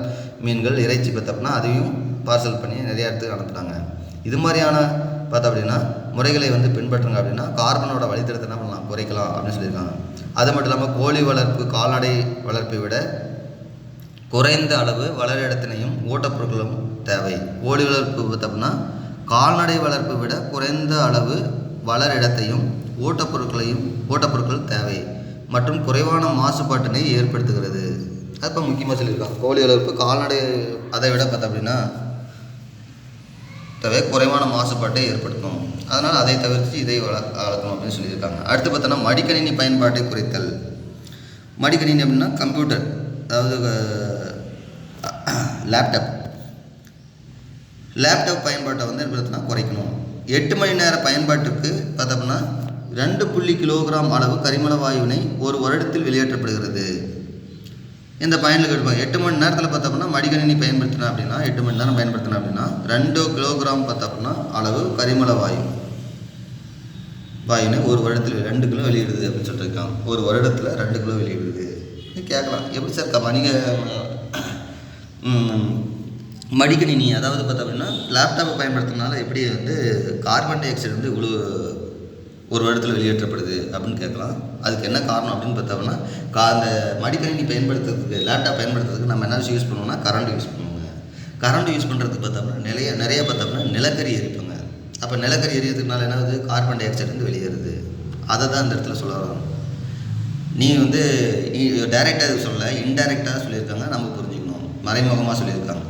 மீன்கள் இறைச்சி பார்த்தோம்னா அதையும் பார்சல் பண்ணி நிறைய இடத்துக்கு அனுப்புகிறாங்க. இது மாதிரியான பார்த்தோம் அப்படின்னா முறைகளை வந்து பின்பற்றுங்க அப்படின்னா கார்பனோட வழித்தடத்தை என்ன பண்ணலாம் குறைக்கலாம் அப்படின்னு சொல்லியிருக்காங்க. அது மட்டும் இல்லாமல் கோழி வளர்ப்பு கால்நடை வளர்ப்பை விட குறைந்த அளவு வளர இடத்தினையும் ஊட்டப்பொருட்களும் தேவை. கோழி வளர்ப்பு பார்த்தோம்னா கால்நடை வளர்ப்பை விட குறைந்த அளவு வளர இடத்தையும் ஊட்டப்பொருட்கள் தேவை மற்றும் குறைவான மாசுபாட்டினை ஏற்படுத்துகிறது. அது இப்போ முக்கியமாக சொல்லியிருக்காங்க. கோழி வளர்ப்பு கால்நடை அதை விட பார்த்தோம் அப்படின்னா குறைவான மாசுபாட்டை ஏற்படுத்தும். அதனால் அதை தவிர்த்து இதை வளர்க்கணும் அப்படின்னு சொல்லியிருக்காங்க. அடுத்து பார்த்தோன்னா மடிக்கணினி பயன்பாட்டை குறைத்தல். மடிக்கணினி அப்படின்னா கம்ப்யூட்டர், அதாவது லேப்டாப் பயன்பாட்டை வந்து என்ன குறைக்கணும். 8 மணி நேர பயன்பாட்டுக்கு பார்த்தோம்னா 2 கிலோகிராம் அளவு கரிமல வாயுவினை ஒரு வருடத்தில் வெளியேற்றப்படுகிறது. இந்த பாயிண்டில் கேட்பாங்க 8 மணி நேரத்தில் பார்த்தோம்னா மடிக்கணினி பயன்படுத்தினா அப்படின்னா 8 மணி நேரம் பயன்படுத்தினா அப்படின்னா 2 கிலோகிராம் பார்த்தோம்னா அளவு கரிமல வாயுனை ஒரு வருடத்தில் 2 கிலோ வெளியிடுது அப்படின்னு சொல்லியிருக்காங்க. ஒரு வருடத்தில் 2 கிலோ வெளியிடுது. கேட்கலாம் எப்படி சார் மடிக்கணினி அதாவது பார்த்தோம் அப்படின்னா லேப்டாப்பை பயன்படுத்துறதுனால எப்படி வந்து கார்பன் டை ஆக்சைடு வந்து இவ்வளோ ஒரு வருடத்தில் வெளியேற்றப்படுது அப்படின்னு கேட்கலாம். அதுக்கு என்ன காரணம் அப்படின்னு பார்த்தோம்னா அந்த மடிக்கணினி பயன்படுத்துறதுக்கு லேப்டாப் பயன்படுத்துறதுக்கு நம்ம என்ன யூஸ் பண்ணுவோம்னா கரண்ட் யூஸ் பண்ணுவோங்க. கரண்ட் யூஸ் பண்ணுறதுக்கு பார்த்தோம்னா நிறைய பார்த்தோம்னா நிலக்கரி எரிப்பாங்க. அப்போ நிலக்கரி எரியறதுனால என்ன ஆகுது கார்பன் டை ஆக்சைடு வந்து வெளியேறுது. அதை தான் இந்த இடத்துல சொல்ல வரோம். நீ வந்து டைரெக்டாக சொல்ல இன்டைரக்டாக சொல்லியிருக்காங்க, நம்ம புரிஞ்சுக்கணும். மறைமுகமாக சொல்லியிருக்காங்க.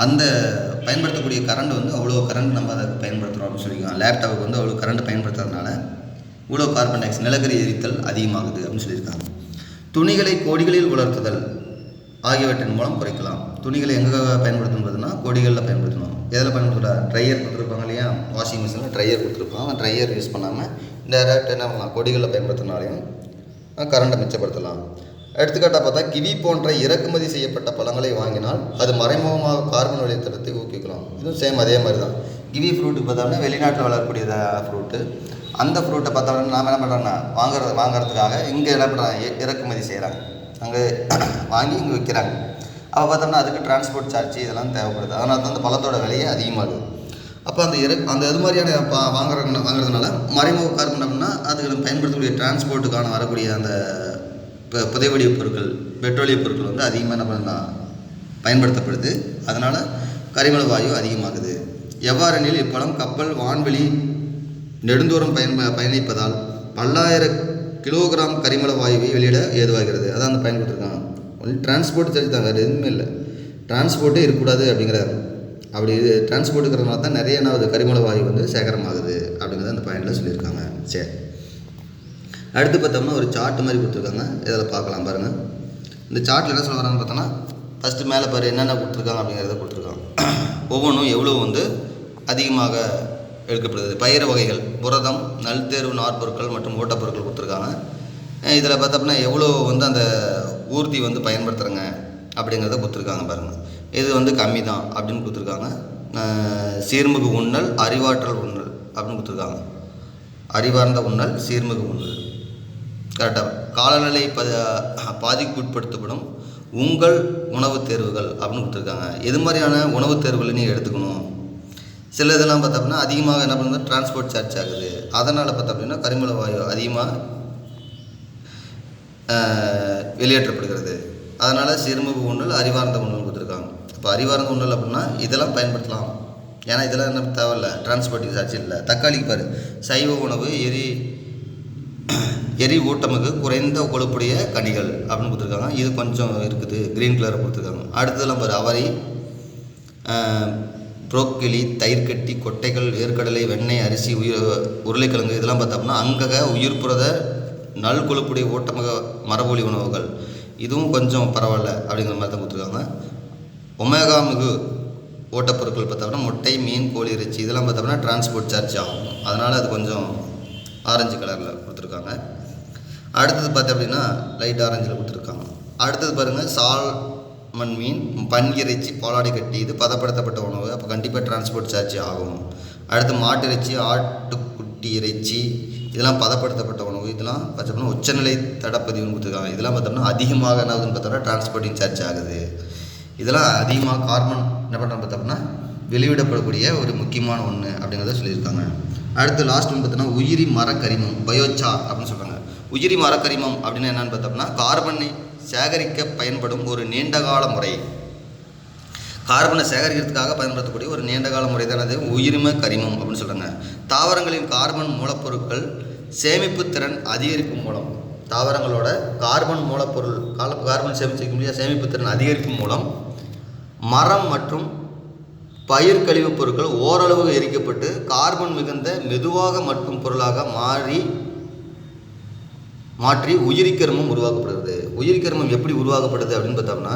அந்த பயன்படுத்தக்கூடிய கரண்ட் வந்து அவ்வளோ கரண்ட் நம்ம அதை பயன்படுத்துகிறோம் அப்படின்னு சொல்லியிருக்காங்க. லேப்டாப்புக்கு வந்து அவ்வளோ கரண்ட் பயன்படுத்துறதுனால இவ்வளோ கார்பன் டை ஆக்சைடு நிலக்கரி எரித்தல் அதிகமாகுது அப்படின்னு சொல்லியிருக்காங்க. துணிகளை கோடிகளில் உலர்த்துதல் ஆகியவற்றின் மூலம் குறைக்கலாம். துணிகளை எங்கே பயன்படுத்தும்போதுன்னா கோடிகளில் பயன்படுத்தணும். எதில் பயன்படுத்துகிறா ட்ரையர் கொடுத்துருப்பாங்க இல்லையா, வாஷிங் மிஷினில் ட்ரையர் கொடுத்துருப்பாங்க. அந்த ட்ரையர் யூஸ் பண்ணாமல் டேரெக்ட் என்ன பண்ணலாம் கோடிகளில் பயன்படுத்தினாலையும் கரண்ட்டை மிச்சப்படுத்தலாம். எடுத்துக்காட்டாக பார்த்தா கிவி போன்ற இறக்குமதி செய்யப்பட்ட பழங்களை வாங்கினால் அது மறைமுகமாக கார்பன் வழித்தடத்தை ஊக்குவிக்கலாம். இதுவும் சேம் அதே மாதிரி தான். கிவி ஃப்ரூட்டுக்கு பார்த்தோம்னா வெளிநாட்டில் வளரக்கூடிய ஃப்ரூட்டு. அந்த ஃப்ரூட்டை பார்த்தோம்னா நாம் என்ன பண்ணுறோன்னா வாங்குறதுக்காக இங்கே என்ன பண்ணுறாங்க இறக்குமதி செய்கிறாங்க. அங்கே வாங்கி இங்கே விற்கிறாங்க. அப்போ பார்த்தோம்னா அதுக்கு டிரான்ஸ்போர்ட் சார்ஜ் இதெல்லாம் தேவைப்படுது. அதனால தான் அந்த பழத்தோட விலையே அதிகமாகுது. அப்போ அந்த இது மாதிரியான வாங்குறதுனால மறைமுக கார்பன் அப்படின்னா அதுக்கு நம்ம பயன்படுத்தக்கூடிய டிரான்ஸ்போர்ட்டுக்கான வரக்கூடிய அந்த இப்போ புதைவடிவ பொருட்கள், பெட்ரோலிய பொருட்கள் வந்து அதிகமாக என்ன பயன்படுத்தப்படுது. அதனால் கரிமல வாயு அதிகமாகுது. எவ்வாறெனில் இப்படம் கப்பல் வான்வெளி நெடுந்தூரம் பயணிப்பதால் பல்லாயிரம் கிலோகிராம் கரிமல வாயுவை வெளியிட ஏதுவாகிறது. அதான் அந்த பயன்படுத்திருக்காங்க. ஒன்லி டிரான்ஸ்போர்ட் சரி தான், வேறு எதுவுமே இல்லை. டிரான்ஸ்போர்ட்டே இருக்கக்கூடாது அப்படிங்கிறாரு. அப்படி டிரான்ஸ்போர்ட் இருக்கிறதுனால தான் நிறைய என்ன கரிமல வாயு வந்து சேகரமாகுது அப்படிங்கிறத அந்த பாயிண்டில் சொல்லியிருக்காங்க. சரி, அடுத்து பார்த்தோம்னா ஒரு சார்ட் மாதிரி கொடுத்துருக்காங்க. இதில் பார்க்கலாம் பாருங்கள். இந்த சார்ட்டில் என்ன சொல்ல வராங்கன்னு பார்த்தோன்னா, ஃபஸ்ட்டு மேலே பாரு என்னென்ன கொடுத்துருக்காங்க அப்படிங்கிறத கொடுத்துருக்காங்க. ஒவ்வொன்றும் எவ்வளோ வந்து அதிகமாக எடுக்கப்படுது. பயிர் வகைகள், புரதம், நல் தேர்வு நாற்பொருட்கள் மற்றும் ஓட்டப்பொருட்கள் கொடுத்துருக்காங்க. இதில் பார்த்தோம்னா எவ்வளோ வந்து அந்த ஊர்தி வந்து பயன்படுத்துகிறாங்க அப்படிங்கிறத கொடுத்துருக்காங்க பாருங்கள். இது வந்து கம்மி தான் அப்படின்னு கொடுத்துருக்காங்க. சீர்மிகு உண்ணல், அறிவாற்றல் உண்ணல் அப்படின்னு கொடுத்துருக்காங்க. அறிவார்ந்த உண்ணல், சீர்மிகு உண்ணல் கரெக்டாக. காலநிலை பாதிப்புட்படுத்தப்படும் உங்கள் உணவு தேர்வுகள் அப்படின்னு கொடுத்துருக்காங்க. எது மாதிரியான உணவு தேர்வுகளை நீங்கள் எடுத்துக்கணும். சில இதெல்லாம் பார்த்தோம்னா அதிகமாக என்ன பண்ணுறது, டிரான்ஸ்போர்ட் சார்ஜ் ஆகுது. அதனால் பார்த்தோம் அப்படின்னா கரிமல வாயு அதிகமாக வெளியேற்றப்படுகிறது. அதனால் சிறுமுக உண்ணல், அறிவார்ந்த உண்ணல் கொடுத்துருக்காங்க. இப்போ அறிவார்ந்த உண்ணல் அப்படின்னா இதெல்லாம் பயன்படுத்தலாம். ஏன்னா இதெல்லாம் என்ன தேவையில்லை, டிரான்ஸ்போர்ட்டிங் சார்ஜ் இல்லை. தக்காளிக்கு பாரு, சைவ உணவு, எரி ஊட்டமிகு குறைந்த கொழுப்புடைய கனிகள் அப்படின்னு கொடுத்துருக்காங்க. இது கொஞ்சம் இருக்குது, க்ரீன் கலரை கொடுத்துருக்காங்க. அடுத்ததெல்லாம் பாரு, அவரை, புரோக்கிளி, தயிர்கட்டி, கொட்டைகள், வேர்க்கடலை, வெண்ணெய், அரிசி, உருளைக்கிழங்கு இதெல்லாம் பார்த்தோம்னா அங்கக உயிர் புரத நல் கொழுப்புடைய ஊட்டமிக மரபொலி உணவுகள். இதுவும் கொஞ்சம் பரவாயில்ல அப்படிங்கிற மாதிரி தான் கொடுத்துருக்காங்க. ஒமேகா மிகு ஓட்டப்பொருட்கள் பார்த்தோம்னா முட்டை, மீன், கோழி இறைச்சி இதெல்லாம் பார்த்தோம்னா டிரான்ஸ்போர்ட் சார்ஜ் ஆகும். அதனால் அது கொஞ்சம் ஆரஞ்சு கலரில் கொடுத்துருக்காங்க. அடுத்தது பார்த்தோம் அப்படின்னா லைட் ஆரஞ்சில் கொடுத்துருக்காங்க. அடுத்தது பாருங்கள், சால்மன் மீன், பன் இறைச்சி, பாலாடை கட்டி, இது பதப்படுத்தப்பட்ட உணவு. அப்போ கண்டிப்பாக டிரான்ஸ்போர்ட் சார்ஜ் ஆகும். அடுத்து மாட்டு இறைச்சி, ஆட்டுக்குட்டி இறைச்சி இதெல்லாம் பதப்படுத்தப்பட்ட உணவு. இதெல்லாம் பார்த்தோம்னா உச்சநிலை தடப்பதிவுன்னு கொடுத்துருக்காங்க. இதெல்லாம் பார்த்தோம்னா அதிகமாக என்ன ஆகுதுன்னு பார்த்தோம்னா டிரான்ஸ்போர்ட்டிங் சார்ஜ் ஆகுது. இதெல்லாம் அதிகமாக கார்பன் என்ன பண்ணுறோம் பார்த்தோம்னா வெளியிடப்படக்கூடிய ஒரு முக்கியமான ஒன்று அப்படிங்கிறத சொல்லியிருக்காங்க. அடுத்து லாஸ்ட் ஒன்று பார்த்தோம்னா உயிரி மரக்கரிமம், பயோசார் அப்படின்னு சொல்கிறாங்க. உயிரி மரக்கரிமம் அப்படின்னு என்னென்னு பார்த்தோம்னா கார்பனை சேகரிக்க பயன்படும் ஒரு நீண்டகால முறை. கார்பனை சேகரிக்கிறதுக்காக பயன்படுத்தக்கூடிய ஒரு நீண்டகால முறை தான் அது உயிரிம கரிமம் அப்படின்னு சொல்கிறாங்க. தாவரங்களின் கார்பன் மூலப்பொருட்கள் சேமிப்பு திறன் அதிகரிக்கும் மூலம், தாவரங்களோட கார்பன் மூலப்பொருள் கார்பன் சேமிக்க சேமிப்பு திறன் அதிகரிக்கும் மூலம் மரம் மற்றும் பயிர் கழிவுப் பொருட்கள் ஓரளவு எரிக்கப்பட்டு கார்பன் மிகுந்த மெதுவாக மட்கும் பொருளாக மாற்றி உயிரிக்கரிமம் உருவாக்கப்படுகிறது. உயிரிக்கரிமம் எப்படி உருவாக்கப்படுது அப்படின்னு பார்த்தோம்னா,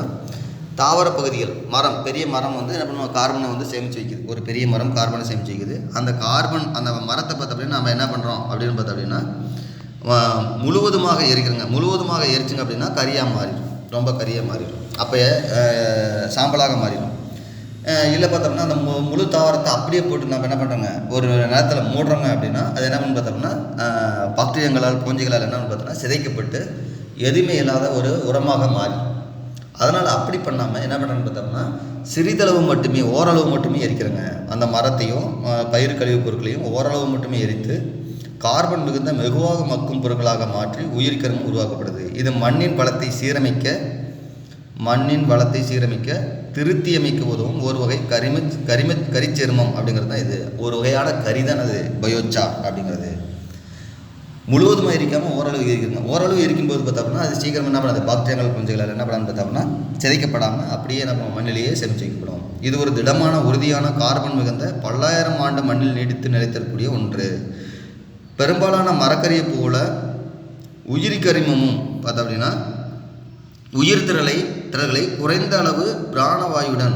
தாவர பகுதிகள், மரம், பெரிய மரம் வந்து என்ன பண்ணுவோம், கார்பனை வந்து சேமித்து வைக்குது. ஒரு பெரிய மரம் கார்பனை சேமித்து வைக்குது. அந்த கார்பன் அந்த மரத்தை பார்த்த அப்படின்னா நம்ம என்ன பண்ணுறோம் அப்படின்னு பார்த்தோம் அப்படின்னா முழுவதுமாக எரிக்கிறோங்க. முழுவதுமாக எரிச்சுங்க அப்படின்னா கரியாக மாறிடும், ரொம்ப கரியாக மாறிடும். அப்போ சாம்பலாக மாறிடும். இல்லை பார்த்தோம்னா அந்த முழு தாவரத்தை அப்படியே போட்டு நம்ம என்ன பண்ணுறோங்க, ஒரு நேரத்தில் மூடுறோங்க அப்படின்னா அது என்ன பண்ணு பார்த்தோம்னா பாக்டீரியங்களால், பூஞ்சிகளால் என்ன பார்த்தோம்னா சிதைக்கப்பட்டு எதுவுமே இல்லாத ஒரு உரமாக மாறி. அதனால் அப்படி பண்ணாமல் என்ன பண்ணுறோன்னு பார்த்தோம்னா சிறிதளவு மட்டுமே, ஓரளவு மட்டுமே எரிக்கிறோங்க. அந்த மரத்தையும் பயிர் கழிவுப் பொருட்களையும் ஓரளவு மட்டுமே எரித்து கார்பன் மிகுந்த மெதுவாக மக்கும் பொருட்களாக மாற்றி உயிர்க்கரிமம் உருவாக்கப்படுது. இது மண்ணின் வளத்தை சீரமைக்க திருத்தி அமைக்க உதவும் ஒரு வகை கரிச்சேர்மம் அப்படிங்கிறது தான் இது. ஒரு வகையான கரி தான் அது பயோசார் அப்படிங்கிறது. முழுவதுமாக எரிக்காமல் ஓரளவு எரிக்கணும். ஓரளவு எரிக்கும்போது பார்த்தோம்னா அது சீக்கிரம் என்ன பண்ணாது, பாக்டீரியங்கள் பூஞ்சைகளால் என்ன பண்ணான்னு பார்த்தோம்னா சிதைக்கப்படாமல் அப்படியே நம்ம மண்ணிலேயே சேமித்து வைக்கப்படும். இது ஒரு திடமான உறுதியான கார்பன் மிகுந்த பல்லாயிரம் ஆண்டு மண்ணில் நீடித்து நிலைத்திருக்கக்கூடிய ஒன்று. பெரும்பாலான மரக்கரியை போல உயிரிக்கரிமமும் பார்த்தோம் அப்படின்னா உயிர் திரள்களை குறைந்த அளவு பிராணவாயுடன்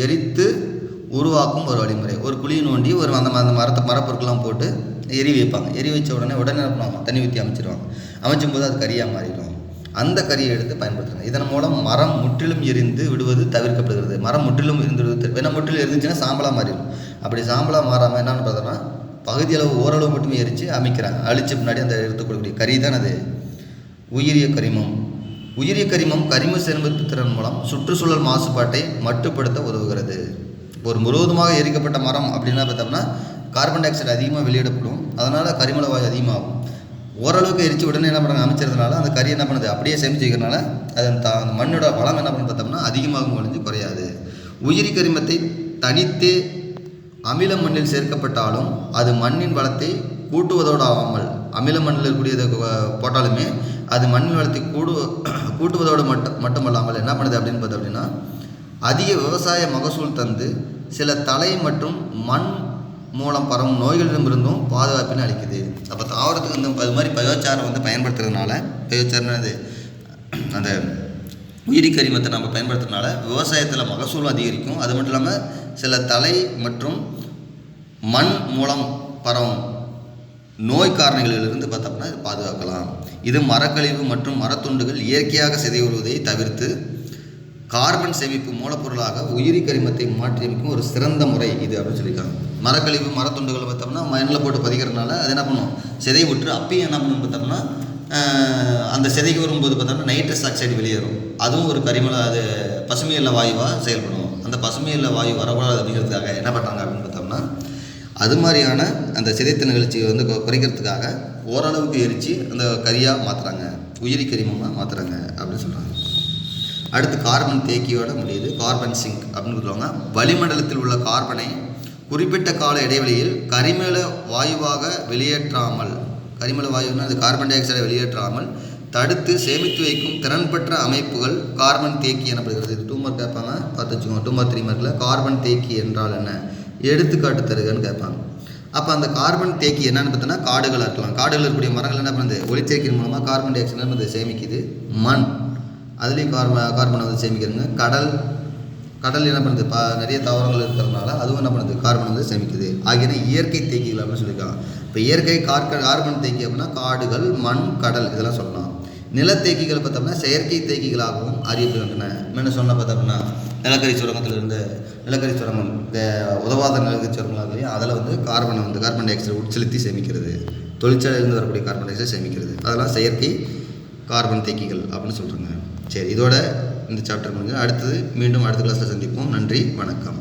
எரித்து உருவாக்கும் ஒரு வழிமுறை. ஒரு குழியை நோண்டி ஒரு அந்த மரப்பொருட்கள்லாம் போட்டு எரி வைப்பாங்க. எரி வச்ச உடனே என்ன பண்ணுவாங்க, தண்ணி ஊற்றி அமைச்சிருவாங்க. அமைச்சும் போது அது கரியாக மாறிடும். அந்த கரியை எடுத்து பயன்படுத்துகிறாங்க. இதன் மூலம் மரம் முற்றிலும் எரிந்து விடுவது தவிர்க்கப்படுகிறது. மரம் முற்றிலும் எரிந்து விடுவது, வேணா முற்றிலும் எரிஞ்சிச்சுன்னா சாம்பலாக மாறிடும். அப்படி சாம்பலாக மாறாமல் என்னென்னு பார்த்தோன்னா பகுதியளவு ஓரளவு மட்டுமே எரித்து அமைக்கிறாங்க. அழிச்சு முன்னாடி அந்த எடுத்துக்கொள்ளக்கூடிய கரி தான் அது உயிரிய கரிமம். உயிரிய கரிமம் கரிம சேமிப்பு திறன் மூலம் சுற்றுச்சூழல் மாசுபாட்டை மட்டுப்படுத்த உதவுகிறது. ஒரு முழுவதுமாக எரிக்கப்பட்ட மரம் அப்படின்னா பார்த்தோம்னா கார்பன் டை ஆக்சைடு அதிகமாக வெளியிடப்படும். அதனால் கரிமல வாயு அதிகமாகும். ஓரளவுக்கு எரிச்சு உடனே என்ன பண்ணுறாங்க அமைச்சதுனால அந்த கறி என்ன பண்ணுது அப்படியே சேமிச்சு வைக்கிறனால அது அந்த மண்ணோட வளம் என்ன பண்ணு பார்த்தோம்னா அதிகமாகும் ஒழிஞ்சு குறையாது. உயிரி கரிமத்தை தனித்தே அமில மண்ணில் சேர்க்கப்பட்டாலும் அது மண்ணின் வளத்தை கூட்டுவதோடு ஆகாமல், அமில மண்ணில் இருக்கக்கூடியதை போட்டாலுமே அது மண்ணின் வளத்தை கூட்டுவதோடு மட்டுமல்லாமல் என்ன பண்ணுது அப்படின்னு பார்த்தோம் அப்படின்னா அதிக விவசாய மகசூல் தந்து சில தலை மற்றும் மண் மூலம் பரவும் நோய்களிடமிருந்தும் பாதுகாப்பினை அளிக்குது. அப்போ தாவரத்துக்கு வந்து அது மாதிரி பயோச்சாரம் வந்து பயன்படுத்துறதுனால, பயோச்சாரம்னு அந்த உயிரி கரிமத்தை நம்ம பயன்படுத்துறதுனால விவசாயத்தில் மகசூலும் அதிகரிக்கும். அது மட்டும் இல்லாமல் சில தலை மற்றும் மண் மூலம் பரவும் நோய் காரணிகளிலிருந்து பார்த்தோம்னா இது பாதுகாக்கலாம். இது மரக்கழிவு மற்றும் மரத்துண்டுகள் இயற்கையாக சிதைவுறுவதை தவிர்த்து கார்பன் சேமிப்பு மூலப்பொருளாக உயிரி கரிமத்தை மாற்றியமைக்கும் ஒரு சிறந்த முறை இது அப்படின்னு சொல்லியிருக்காங்க. மரக்கழிவு மரத்துண்டுகள் பார்த்தோம்னா மண்ணில் போட்டு பதிக்கிறதுனால அது என்ன பண்ணும், சிதை விட்டு அப்பயும் என்ன பண்ணணும் பார்த்தோம்னா அந்த சிதைக்கு வரும்போது பார்த்தோம்னா நைட்ரஸ் ஆக்சைடு வெளியேறும். அதுவும் ஒரு அது பசுமையில்ல வாயுவாக செயல்படும். அந்த பசுமையில்ல வாயு வரக்கூடாது அப்படிங்கிறதுக்காக என்ன பண்ணுறாங்க அப்படின்னு பார்த்தோம்னா அது மாதிரியான அந்த சிதைத்த நிகழ்ச்சியை வந்து குறைக்கிறதுக்காக ஓரளவுக்கு எரித்து அந்த கரியாக மாற்றுறாங்க, உயிரி கரிமமாக மாற்றுறாங்க அப்படின்னு சொல்கிறாங்க. அடுத்து கார்பன் தேக்கியோட முடியுது. கார்பன் சிங்க் அப்படின்னு சொல்லுவாங்க. வளிமண்டலத்தில் உள்ள கார்பனை குறிப்பிட்ட கால இடைவெளியில் கரிமல வாயுவாக வெளியேற்றாமல், கரிமல வாயுன்னா அது கார்பன் டை ஆக்சைடை வெளியேற்றாமல் தடுத்து சேமித்து வைக்கும் திறன்பெற்ற அமைப்புகள் கார்பன் தேக்கி எனப்படுகிறது. இது 2 மார்க் கேட்பாங்க, பார்த்து வச்சுக்கோங்க. 2 மார்க் 3 மார்க்கில் கார்பன் தேக்கி என்றால் என்ன, எடுத்துக்காட்டு தருகன்னு கேட்பாங்க. அப்போ அந்த கார்பன் தேக்கி என்னென்னு பார்த்தோன்னா காடுகளாக இருக்கலாம். காடுகள் இருக்கக்கூடிய மரங்கள் என்ன பண்ணுது, ஒளிச்சேர்க்கையின் மூலமாக கார்பன் டை ஆக்சைடு வந்து சேமிக்குது. மண் அதுலேயும் கார்பனை வந்து சேமிக்கிறதுங்க. கடல் என்ன பண்ணுது, நிறைய தாவரங்கள் இருக்கிறதுனால அதுவும் என்ன பண்ணுது, கார்பன் வந்து சேமிக்குது. ஆகியன இயற்கை தேக்கிகள் அப்படின்னு சொல்லியிருக்காங்க. இப்போ இயற்கை கார்பன் தேக்கி அப்படின்னா காடுகள், மண், கடல் இதெல்லாம் சொல்லலாம். நிலத்தேக்கிகள் பார்த்தோம்னா செயற்கை தேக்கிகளாகவும் அறியப்படுகின்றன. முன்ன சொன்ன பார்த்தோம்னா நிலக்கரி சுரங்கத்திலிருந்து நிலக்கரி சுரங்கம் இந்த உதவாத நிலக்கரி சுரங்கங்களையும் அதில் வந்து கார்பன் டை ஆக்சைடு உட்செலுத்தி சேமிக்கிறது. தொழிற்சாலையிலிருந்து வரக்கூடிய கார்பன் டை ஆக்சைடு சேமிக்கிறது. அதெல்லாம் செயற்கை கார்பன் தேக்கிகள் அப்படின்னு சொல்கிறாங்க. சரி, இதோட இந்த சாப்டர் முடிஞ்சு அடுத்தது மீண்டும் அடுத்த கிளாஸில் சந்திப்போம். நன்றி, வணக்கம்.